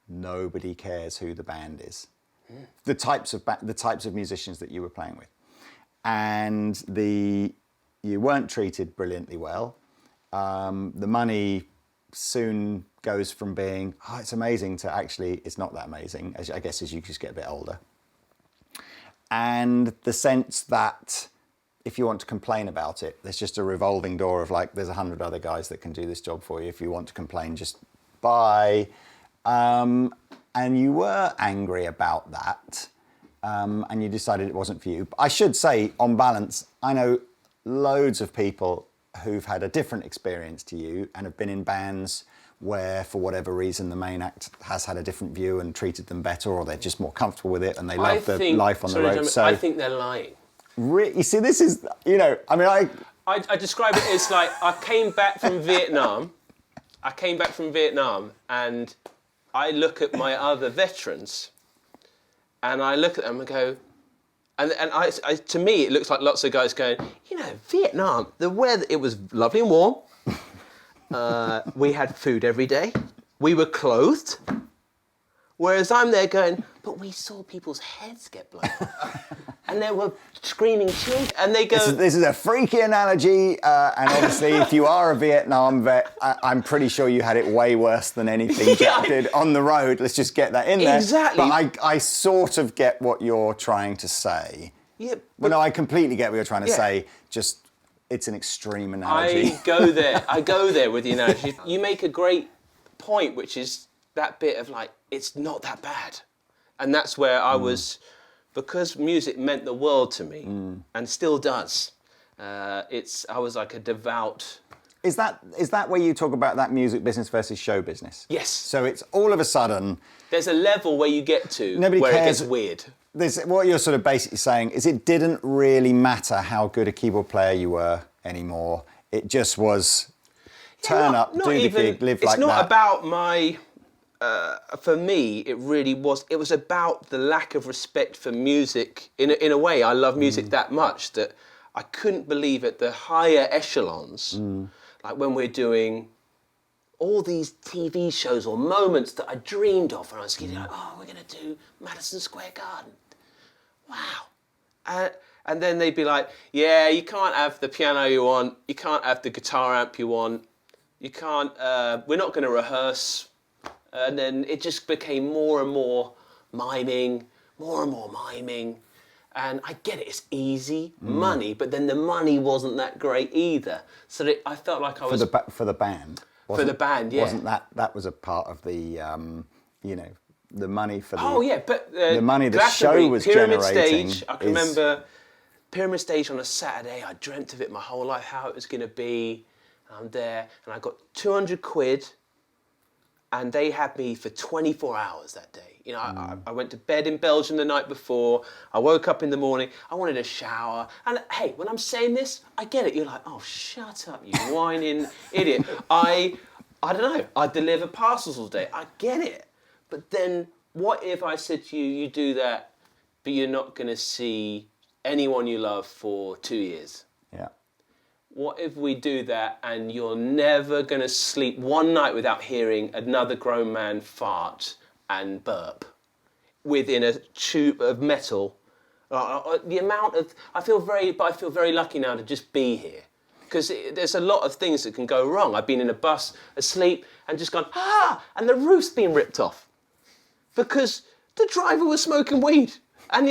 Speaker 2: nobody cares who the band is. The types of musicians that you were playing with, and you weren't treated brilliantly well. The money soon goes from being, oh, it's amazing, to actually it's not that amazing, I guess, as you just get a bit older. And the sense that if you want to complain about it, there's just a revolving door of like, there's 100 other guys that can do this job for you. If you want to complain, just bye. And you were angry about that, and you decided it wasn't for you. But I should say, on balance, I know loads of people who've had a different experience to you and have been in bands where, for whatever reason, the main act has had a different view and treated them better, or they're just more comfortable with it and they love the life on the road. So
Speaker 1: I think they're lying.
Speaker 2: You see, this is,
Speaker 1: I describe it as like, I came back from Vietnam, and I look at my other veterans, and I look at them and go, and to me it looks like lots of guys going, Vietnam, the weather, it was lovely and warm. We had food every day. We were clothed. Whereas I'm there going, but we saw people's heads get blown off. And there were screaming children. And they go...
Speaker 2: This is a freaky analogy. And obviously, if you are a Vietnam vet, I'm pretty sure you had it way worse than anything Jack did on the road. Let's just get that in there.
Speaker 1: Exactly.
Speaker 2: But I sort of get what you're trying to say.
Speaker 1: Yeah,
Speaker 2: well, no, I completely get what you're trying to say. Just, it's an extreme analogy.
Speaker 1: I go there with the analogy. You make a great point, which is that bit of like, it's not that bad. And that's where I was, because music meant the world to me, and still does. I was like a devout...
Speaker 2: Is that where you talk about that music business versus show business?
Speaker 1: Yes.
Speaker 2: So it's all of a sudden...
Speaker 1: There's a level where you get to where it gets weird.
Speaker 2: What you're sort of basically saying is it didn't really matter how good a keyboard player you were anymore. It just was turn up, do the gig, live like that.
Speaker 1: It's not about my... for me, it really was. It was about the lack of respect for music. In a way, I love music that much that I couldn't believe at the higher echelons, like when we're doing all these TV shows or moments that I dreamed of when I was a kid. Like, oh, we're going to do Madison Square Garden. Wow. And then they'd be like, yeah, you can't have the piano you want. You can't have the guitar amp you want. You can't, we're not going to rehearse. And then it just became more and more miming. And I get it, it's easy money, but then the money wasn't that great either. So I felt like I was...
Speaker 2: For the band?
Speaker 1: For the band, yeah.
Speaker 2: Wasn't that was a part of the, the money for the...
Speaker 1: Oh, yeah, but...
Speaker 2: the money the
Speaker 1: Glastonbury,
Speaker 2: show was
Speaker 1: Pyramid
Speaker 2: generating
Speaker 1: Stage, I can remember Pyramid Stage on a Saturday. I dreamt of it my whole life, how it was going to be. I'm there, and I got 200 quid, and they had me for 24 hours that day. You know, I went to bed in Belgium the night before. I woke up in the morning. I wanted a shower. And hey, when I'm saying this, I get it. You're like, oh, shut up, you whining idiot. I don't know. I deliver parcels all day. I get it. But then what if I said to you, you do that, but you're not going to see anyone you love for 2 years?
Speaker 2: Yeah.
Speaker 1: What if we do that and you're never going to sleep one night without hearing another grown man fart and burp within a tube of metal? The amount of... I feel very lucky now to just be here. Because there's a lot of things that can go wrong. I've been in a bus asleep and just gone, and the roof's been ripped off. Because the driver was smoking weed. And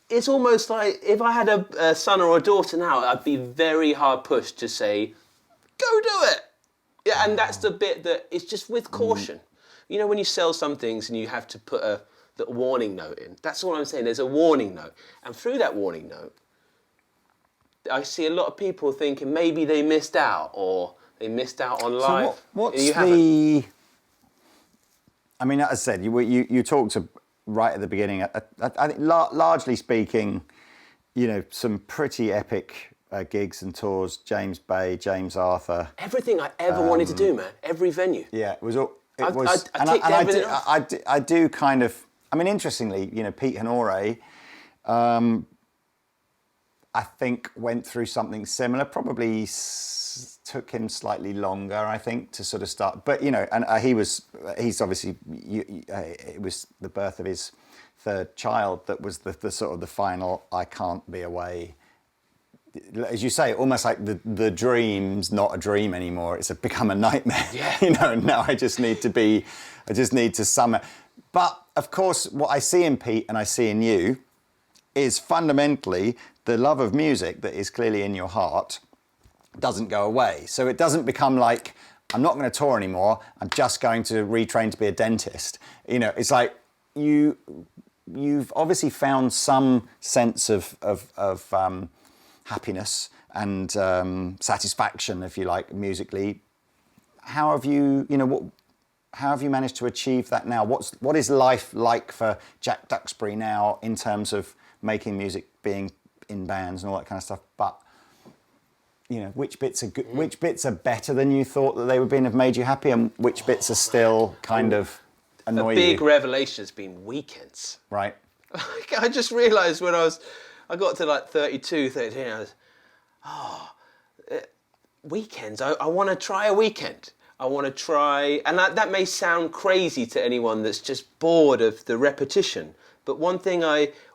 Speaker 1: it's almost like if I had a son or a daughter now, I'd be very hard pushed to say, go do it. Yeah, and that's the bit that it's just with caution. You know, when you sell some things and you have to put a little warning note in, that's all I'm saying. There's a warning note. And through that warning note, I see a lot of people thinking maybe they missed out or You missed out on
Speaker 2: So
Speaker 1: life.
Speaker 2: what's
Speaker 1: You
Speaker 2: the... I mean, as I said, you talked right at the beginning. I think largely speaking, some pretty epic gigs and tours. James Bay, James Arthur.
Speaker 1: Everything I ever wanted to do, man. Every venue.
Speaker 2: Yeah, it was all. It
Speaker 1: I
Speaker 2: was.
Speaker 1: ticked everything off.
Speaker 2: I do kind of. I mean, interestingly, Pete Honore, I think went through something similar. Probably took him slightly longer, I think, to sort of start. But and he's obviously. It was the birth of his third child that was the sort of the final. I can't be away. As you say, almost like the dream's not a dream anymore. It's become a nightmare.
Speaker 1: Yeah.
Speaker 2: Now I just need to summer. But of course, what I see in Pete and I see in you is fundamentally the love of music that is clearly in your heart doesn't go away. So it doesn't become like, I'm not going to tour anymore. I'm just going to retrain to be a dentist. It's like you've obviously found some sense of happiness and satisfaction, if you like, musically. How have you managed to achieve that now? What is life like for Jack Duxbury now in terms of making music, being in bands and all that kind of stuff? But which bits are good, which bits are better than you thought that they would be and have made you happy, and which bits are still kind of annoy you?
Speaker 1: A big revelation has been weekends.
Speaker 2: Right.
Speaker 1: I just realised when I got to like 32, 33, I was, weekends, I want to try a weekend. I want to try, and that may sound crazy to anyone that's just bored of the repetition. But one thing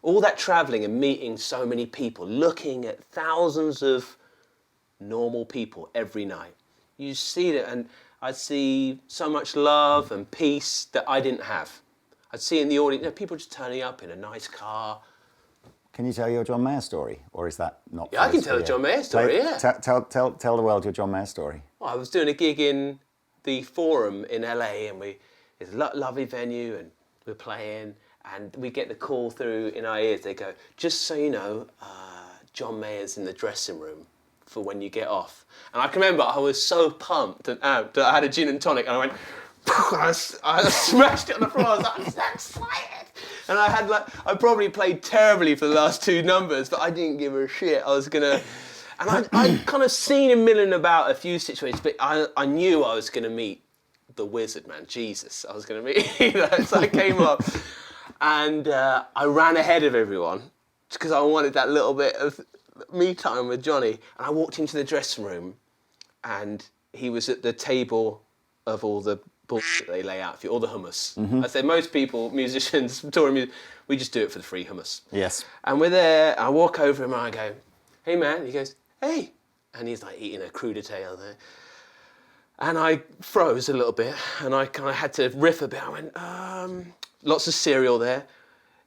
Speaker 1: all that travelling and meeting so many people, looking at thousands of normal people every night, you see that, and I see so much love and peace that I didn't have. I'd see in the audience, people just turning up in a nice car.
Speaker 2: Can you tell your John Mayer story, or is that not?
Speaker 1: Yeah, I can tell the John Mayer story. Yeah.
Speaker 2: Tell the world your John Mayer story.
Speaker 1: Well, I was doing a gig in the Forum in LA, and it's a lovely venue, and we're playing, and we get the call through in our ears. They go, just so you know, John Mayer's in the dressing room for when you get off. And I can remember I was so pumped and amped that I had a gin and tonic, and I went, I smashed it on the floor. I was like, I'm so excited. And I probably played terribly for the last two numbers, but I didn't give a shit. I was gonna, and I'd kind of seen him milling about a few situations, but I knew I was gonna meet the wizard, man, Jesus. I was gonna meet, so I came up, and I ran ahead of everyone because I wanted that little bit of me time with Johnny. And I walked into the dressing room, and he was at the table of all the bullshit they lay out for you, all the hummus. Mm-hmm. I say most people, musicians, touring music, we just do it for the free hummus.
Speaker 2: Yes. And
Speaker 1: we're there, I walk over him and I go, hey man, he goes, hey. And he's like eating a crudité there. And I froze a little bit and I kind of had to riff a bit. I went, lots of cereal there.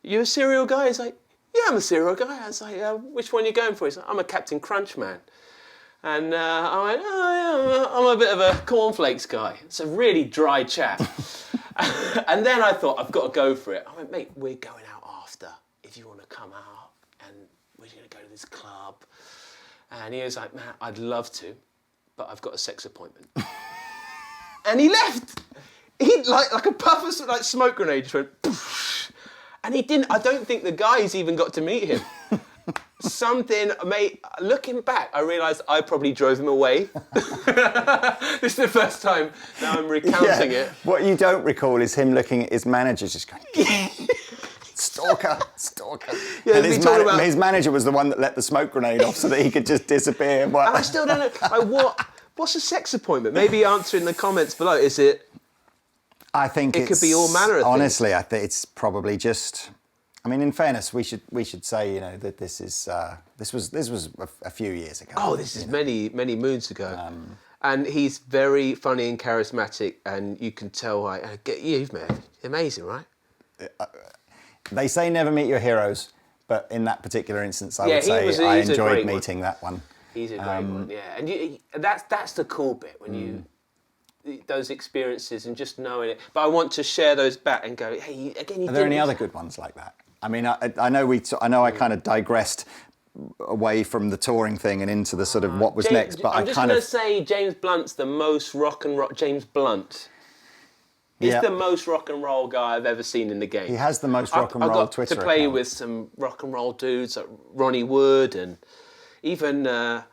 Speaker 1: You a cereal guy? He's like, yeah, I'm a cereal guy. I was like, which one are you going for? He's like, I'm a Captain Crunch man. And I went, oh yeah, I'm a bit of a cornflakes guy. It's a really dry chat. And then I thought, I've got to go for it. I went, mate, we're going out after. If you want to come out, and we're going to go to this club. And he was like, man, I'd love to, but I've got a sex appointment. And he left. He like a puff of like smoke grenade just went, poof. And he didn't. I don't think the guys even got to meet him. Something, mate, looking back, I realised I probably drove him away. This is the first time now I'm recounting it.
Speaker 2: What you don't recall is him looking at his manager just going, stalker.
Speaker 1: Yeah,
Speaker 2: and his manager was the one that let the smoke grenade off so that he could just disappear.
Speaker 1: And I still don't know, what's a sex appointment? Maybe answer in the comments below. Is it?
Speaker 2: I think
Speaker 1: it could be all manner of things.
Speaker 2: Honestly, I think it's probably just... I mean, in fairness, we should say, that this was a few years ago.
Speaker 1: Oh, this is many moons ago. And he's very funny and charismatic, and you can tell why. You've met him. Amazing, right?
Speaker 2: They say never meet your heroes, but in that particular instance, I would say I enjoyed meeting that one.
Speaker 1: He's a great one, yeah. And that's the cool bit when you... those experiences and just knowing it. But I want to share those back and go, hey, again,
Speaker 2: Are there any other good ones like that? I mean, I know I kind of digressed away from the touring thing and into the sort of what was next. But
Speaker 1: I'm just going to say James Blunt's the most rock and roll. James Blunt is the most rock and roll guy I've ever seen in the game.
Speaker 2: He has the most rock and roll Twitter
Speaker 1: account. I got to play
Speaker 2: account.
Speaker 1: with some rock and roll dudes like Ronnie Wood, and even I've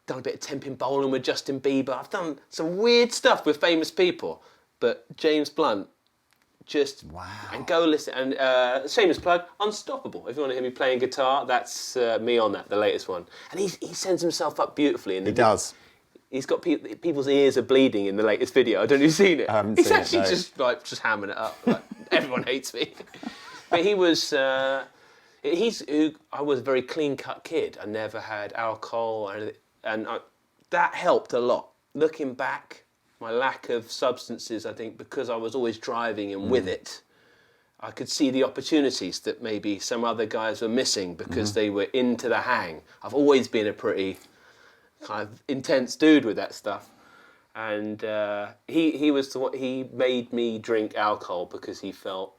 Speaker 1: done a bit of temping bowling with Justin Bieber. I've done some weird stuff with famous people, but James Blunt, just
Speaker 2: wow.
Speaker 1: And go listen. And shameless plug, Unstoppable. If you want to hear me playing guitar, that's me on that, the latest one. And he sends himself up beautifully. In the
Speaker 2: he does.
Speaker 1: He's got people's ears are bleeding in the latest video. I don't know if you've seen it.
Speaker 2: I haven't
Speaker 1: He's
Speaker 2: seen
Speaker 1: actually
Speaker 2: it, no.
Speaker 1: just hamming it up. Like, everyone hates me. But he was. I was a very clean cut kid. I never had alcohol, and that helped a lot. Looking back, my lack of substances, I think, because I was always driving and with it, I could see the opportunities that maybe some other guys were missing because they were into the hang. I've always been a pretty kind of intense dude with that stuff, and he made me drink alcohol because he felt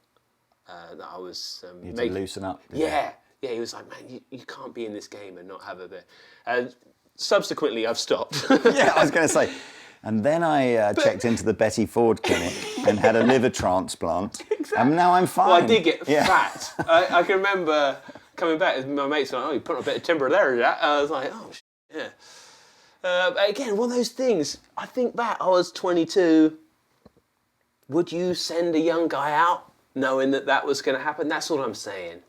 Speaker 1: that I was
Speaker 2: you had to loosen up.
Speaker 1: Yeah, he was like, man, you can't be in this game and not have a bit. And subsequently, I've stopped.
Speaker 2: Yeah, I was going to say. And then I checked into the Betty Ford clinic and had a liver transplant. Exactly. And now I'm fine.
Speaker 1: Well, I did get fat. I can remember coming back and my mates were like, oh, you put on a bit of temporary that. I was like, oh, yeah. Again, one of those things, I think back, I was 22. Would you send a young guy out knowing that was going to happen? That's what I'm saying.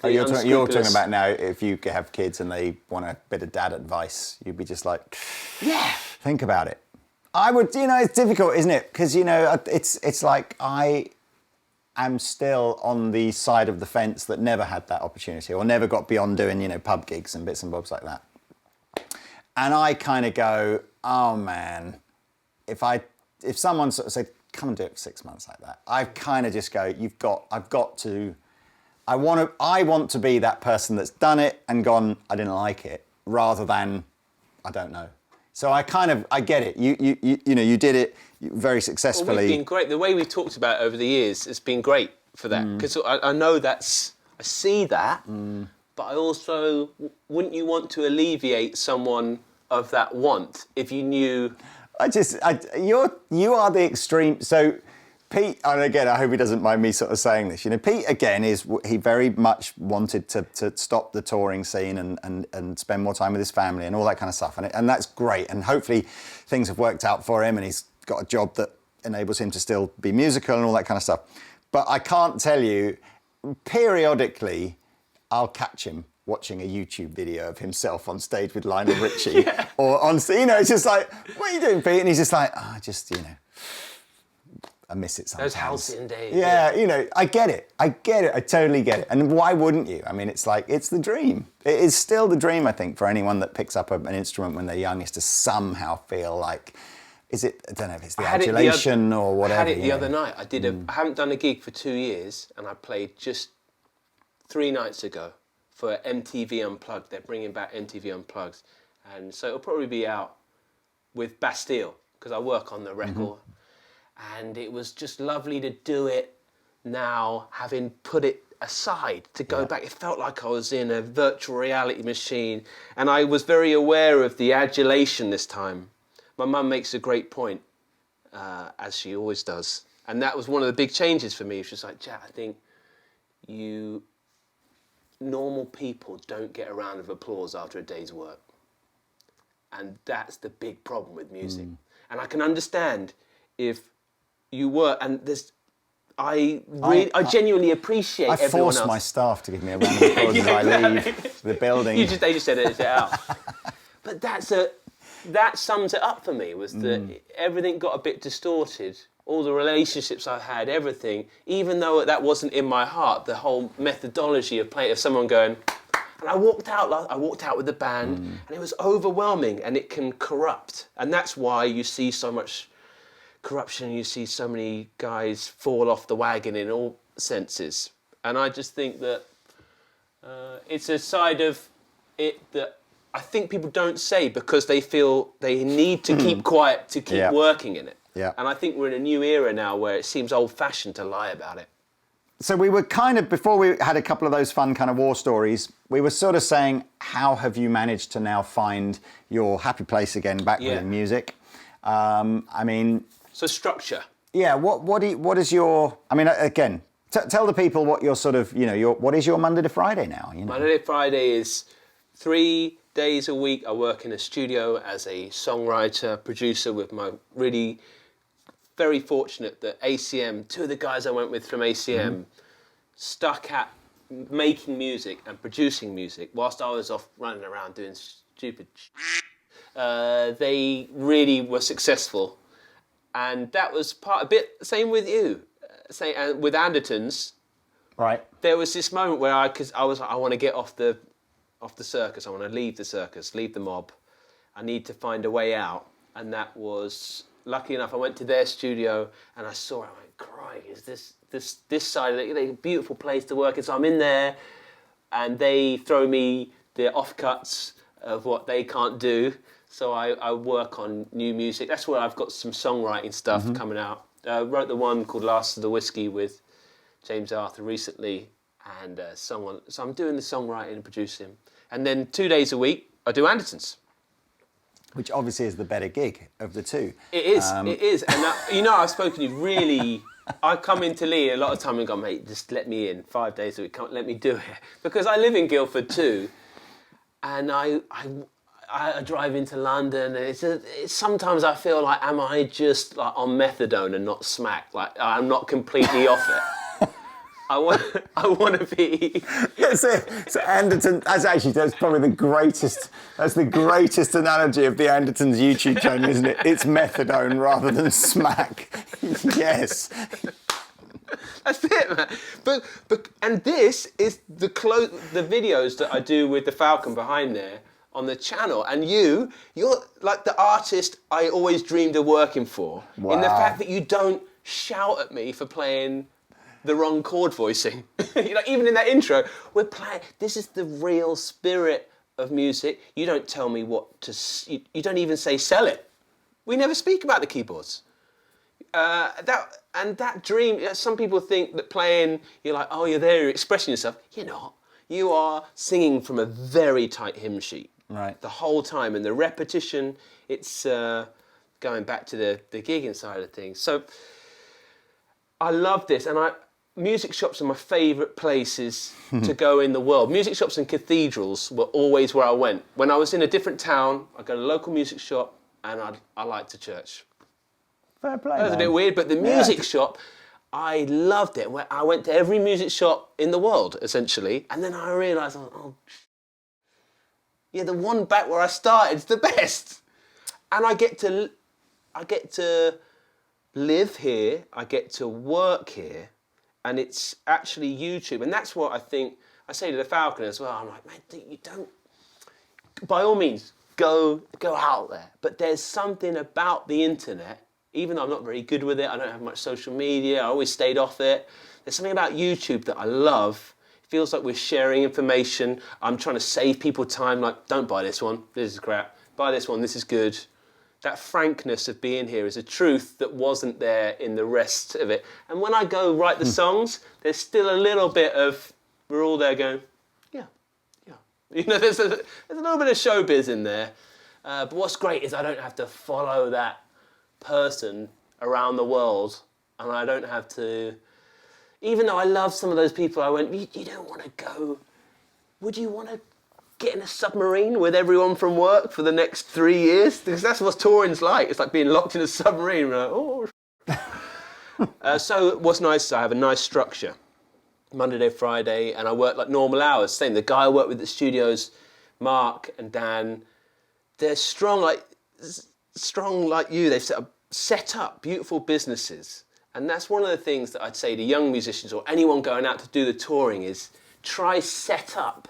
Speaker 2: You're talking about now, if you have kids and they want a bit of dad advice, you'd be just like,
Speaker 1: yeah,
Speaker 2: think about it. I would, it's difficult, isn't it? Because, it's like I am still on the side of the fence that never had that opportunity or never got beyond doing, pub gigs and bits and bobs like that. And I kind of go, oh man, if someone sort of said, come and do it for 6 months like that, I kind of just go, I want to be that person that's done it and gone, I didn't like it, rather than, I don't know. So I get it. You did it very successfully.
Speaker 1: Well, we've been great. The way we've talked about it over the years has been great for that. Because I know I see that, but I also, wouldn't you want to alleviate someone of that want if you knew? You are the extreme. So Pete, and again, I hope he doesn't mind me sort of saying this. Pete again he very much wanted to stop the touring scene and spend more time with his family and all that kind of stuff, and that's great. And hopefully things have worked out for him, and he's got a job that enables him to still be musical and all that kind of stuff. But I can't tell you, periodically, I'll catch him watching a YouTube video of himself on stage with Lionel Richie, or on, it's just like, what are you doing, Pete? And he's just like, I miss it sometimes. Those halcyon days.
Speaker 2: Yeah, I get it. I totally get it. And why wouldn't you? I mean, it's the dream. It is still the dream, I think, for anyone that picks up an instrument when they're young, is to somehow feel like, I don't know if it's the adulation or whatever.
Speaker 1: I had it the other night. I haven't done a gig for 2 years, and I played just 3 nights ago for MTV Unplugged. They're bringing back MTV Unplugged. And so it'll probably be out with Bastille, because I work on the record. And it was just lovely to do it now, having put it aside, to go back. It felt like I was in a virtual reality machine, and I was very aware of the adulation this time. My mum makes a great point, as she always does, and that was one of the big changes for me. She was like, Jack, I think normal people don't get a round of applause after a day's work, and that's the big problem with music. And I can understand if you were, and I genuinely appreciate everyone else.
Speaker 2: I force my staff to give me a round of applause as I leave the building.
Speaker 1: They just said it out. But that sums it up for me, was that everything got a bit distorted. All the relationships I had, everything, even though that wasn't in my heart, the whole methodology of playing, of someone going, and I walked out with the band, and it was overwhelming, and it can corrupt. And that's why you see so much corruption, you see so many guys fall off the wagon in all senses. And I just think that it's a side of it that I think people don't say because they feel they need to keep quiet to keep working in it.
Speaker 2: Yeah.
Speaker 1: And I think we're in a new era now where it seems old-fashioned to lie about it.
Speaker 2: So we were kind of, before we had a couple of those fun kind of war stories, we were sort of saying, how have you managed to now find your happy place again back with music? I mean...
Speaker 1: So structure.
Speaker 2: Yeah, what is your... I mean, again, tell the people what your sort of, what is your Monday to Friday now?
Speaker 1: Monday to Friday is 3 days a week. I work in a studio as a songwriter, producer with my really... Very fortunate that ACM, two of the guys I went with from ACM, stuck at making music and producing music whilst I was off running around doing stupid they really were successful. And that was same with you, with Andertons.
Speaker 2: Right.
Speaker 1: There was this moment where I was like, I want to get off the circus. I want to leave the circus, leave the mob. I need to find a way out. And that was... Lucky enough, I went to their studio and I saw it. I went, "Crikey, is this side of it? A beautiful place to work." And so I'm in there, and they throw me the offcuts of what they can't do. So I work on new music. That's where I've got some songwriting stuff coming out. Wrote the one called "Last of the Whiskey" with James Arthur recently, and so I'm doing the songwriting and producing. And then 2 days a week, I do Andertons.
Speaker 2: Which obviously is the better gig of the two.
Speaker 1: It is. And I've spoken to you really... I come into Lee a lot of time and go, "Mate, just let me in 5 days a week. Can't let me do it." Because I live in Guildford too. And I drive into London. And sometimes I feel like, am I just like on methadone and not smack? Like I'm not completely off it. I want to be.
Speaker 2: So Anderton. That's probably the greatest. That's the greatest analogy of the Andertons YouTube channel, isn't it? It's methadone rather than smack. Yes.
Speaker 1: That's it, man. But and this is the videos that I do with the Falcon behind there on the channel, and you're like the artist I always dreamed of working for.
Speaker 2: Wow.
Speaker 1: In the fact that you don't shout at me for playing the wrong chord voicing. Even in that intro, we're playing. This is the real spirit of music. You don't tell me what to. You don't even say sell it. We never speak about the keyboards. That dream. Some people think that playing, you're like, oh, you're there, you're expressing yourself. You're not. You are singing from a very tight hymn sheet.
Speaker 2: Right.
Speaker 1: The whole time, and the repetition. It's going back to the gigging side of things. So I love this, and music shops are my favourite places to go in the world. Music shops and cathedrals were always where I went. When I was in a different town, I'd go to a local music shop, and I liked to church.
Speaker 2: Fair play.
Speaker 1: That was a bit weird, but the music shop, I loved it. I went to every music shop in the world, essentially, and then I realised, the one back where I started is the best. And I get to live here, I get to work here, and it's actually YouTube. And that's what I think, I say to the Falcon as well, I'm like, man, you don't, by all means, go out there. But there's something about the internet, even though I'm not very good with it, I don't have much social media, I always stayed off it. There's something about YouTube that I love. It feels like we're sharing information. I'm trying to save people time, like, don't buy this one, this is crap. Buy this one, this is good. That frankness of being here is a truth that wasn't there in the rest of it. And when I go write the songs, there's still a little bit of, we're all there going, yeah. There's a little bit of showbiz in there. But what's great is I don't have to follow that person around the world, and I don't have to, even though I love some of those people, I went, you don't want to go, would you want to get in a submarine with everyone from work for the next 3 years? Because that's what touring's like. It's like being locked in a submarine. We're like, oh. So what's nice is I have a nice structure. Monday to Friday, and I work like normal hours. Same, the guy I work with at the studios, Mark and Dan, they're strong like you. They've set up beautiful businesses. And that's one of the things that I'd say to young musicians or anyone going out to do the touring is try set up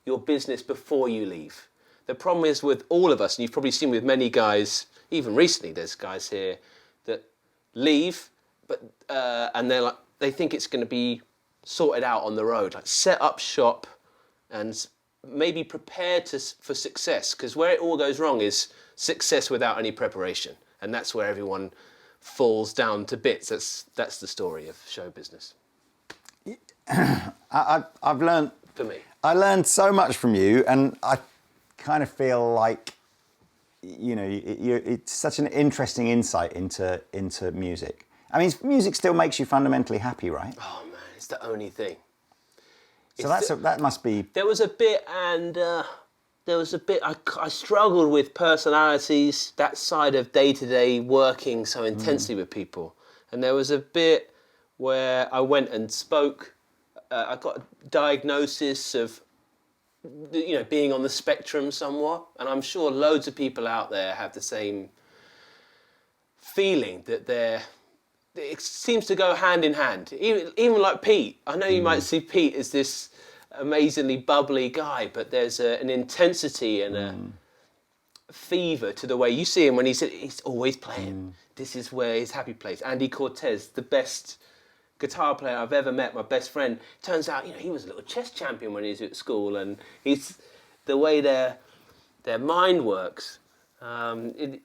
Speaker 1: your business before you leave. The problem is with all of us, and you've probably seen with many guys, even recently there's guys here that leave, but and they're like, they think it's going to be sorted out on the road. Like set up shop and maybe prepare for success, because where it all goes wrong is success without any preparation, and that's where everyone falls down to bits. That's the story of show business.
Speaker 2: I've learned.
Speaker 1: For me.
Speaker 2: I learned so much from you, and I kind of feel like, you know, it's such an interesting insight into music. I mean, music still makes you fundamentally happy, right?
Speaker 1: Oh man, it's the only thing.
Speaker 2: So that must be.
Speaker 1: There was a bit, I struggled with personalities, that side of day-to-day working so intensely with people. And there was a bit where I went and spoke. I got a diagnosis of, you know, being on the spectrum somewhat. And I'm sure loads of people out there have the same feeling that it seems to go hand in hand. Even like Pete. I know you might see Pete as this amazingly bubbly guy, but there's an intensity and a fever to the way you see him when he's always playing. This is where his happy place. Andy Cortez, the best guitar player I've ever met, my best friend. Turns out, you know, he was a little chess champion when he was at school, and he's the way their mind works. I don't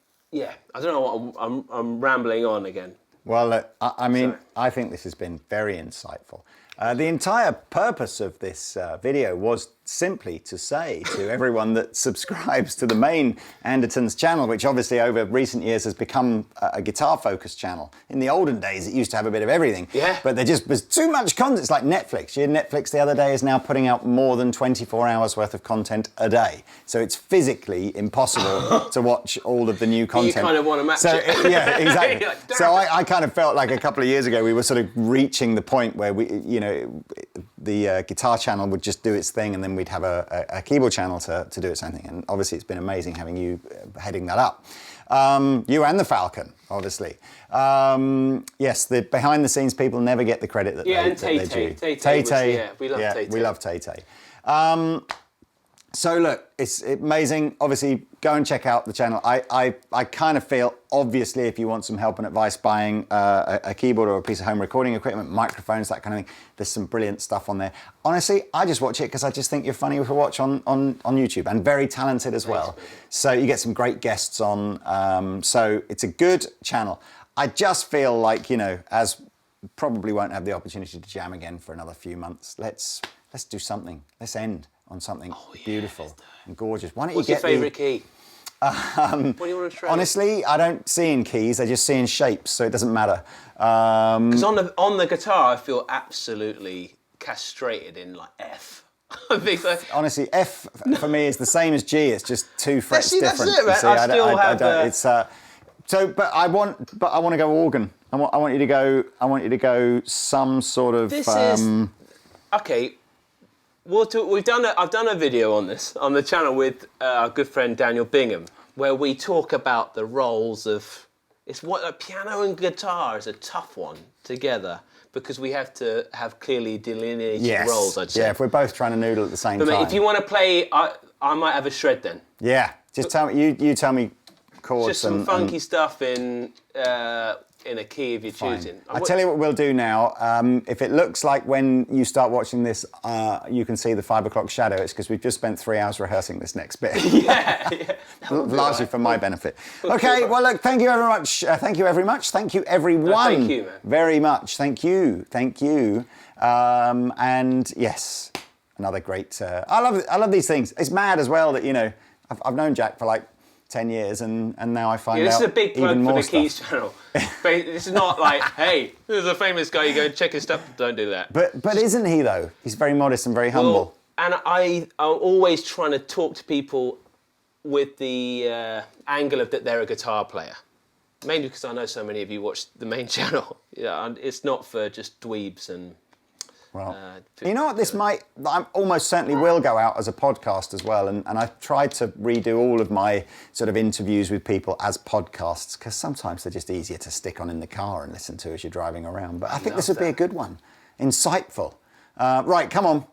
Speaker 1: know what I'm rambling on again.
Speaker 2: Well, I mean, I think this has been very insightful. The entire purpose of this video was simply to say to everyone that subscribes to the main Andertons channel, which obviously over recent years has become a guitar-focused channel. In the olden days, it used to have a bit of everything.
Speaker 1: Yeah.
Speaker 2: But there just was too much content. It's like Netflix. Netflix the other day is now putting out more than 24 hours worth of content a day. So it's physically impossible to watch all of the new content.
Speaker 1: You kind of want to match it.
Speaker 2: Yeah, exactly.
Speaker 1: Like,
Speaker 2: so I kind of felt like a couple of years ago we were sort of reaching the point where the guitar channel would just do its thing, and then we'd have a keyboard channel to do its own thing. And obviously it's been amazing having you heading that up. You and the Falcon, obviously. Yes, the behind the scenes people never get the credit that they're due.
Speaker 1: Tay-Tay, we love Tay-Tay.
Speaker 2: We love Tay-Tay. So look, it's amazing. Obviously, go and check out the channel. I kind of feel, obviously, if you want some help and advice buying a keyboard or a piece of home recording equipment, microphones, that kind of thing, there's some brilliant stuff on there. Honestly, I just watch it because I just think you're funny to watch on YouTube, and very talented as well. So you get some great guests on. So it's a good channel. I just feel like, you know, as probably won't have the opportunity to jam again for another few months, let's do something. Let's end on something beautiful and gorgeous. Why don't
Speaker 1: What's
Speaker 2: you
Speaker 1: your favourite key? What do you want to try?
Speaker 2: Honestly, I don't see in keys. I just see in shapes, so it doesn't matter.
Speaker 1: Because on the guitar, I feel absolutely castrated in like F. I think so.
Speaker 2: Honestly, F for me is the same as G. It's just two frets different.
Speaker 1: That's it, man.
Speaker 2: But I want to go organ. I want you to go some sort of.
Speaker 1: This is okay. I've done a video on this on the channel with our good friend Daniel Bingham, where we talk about the roles of. It's what piano and guitar is a tough one together because we have to have clearly delineated roles. I'd say.
Speaker 2: Yeah, if we're both trying to noodle at the same time.
Speaker 1: But mate, if you want to play, I might have a shred then.
Speaker 2: Yeah, just tell me. You tell me chords.
Speaker 1: Just some funky stuff in a key if you're choosing.
Speaker 2: I tell you what we'll do now. If it looks like when you start watching this, you can see the 5 o'clock shadow, it's because we've just spent 3 hours rehearsing this next bit.
Speaker 1: yeah.
Speaker 2: Largely for my benefit. Okay, well, look, thank you very much. Thank you very much. Thank you, everyone.
Speaker 1: Thank you, man.
Speaker 2: Very much. Thank you. Thank you. And yes, another great. I love these things. It's mad as well that, you know, I've known Jack for like 10 years and now I find out
Speaker 1: this is a big plug for the
Speaker 2: stuff.
Speaker 1: Keys channel. This is not like, hey, there's a famous guy, you go check his stuff. Don't do that.
Speaker 2: But isn't he though? He's very modest and very humble.
Speaker 1: And I'm always trying to talk to people with the angle of that they're a guitar player. Mainly because I know so many of you watch the main channel. Yeah, it's not for just dweebs and.
Speaker 2: Well, you know what, I almost certainly will go out as a podcast as well, and I've tried to redo all of my sort of interviews with people as podcasts, because sometimes they're just easier to stick on in the car and listen to as you're driving around, but I think this would be a good one. Insightful. Right, come on.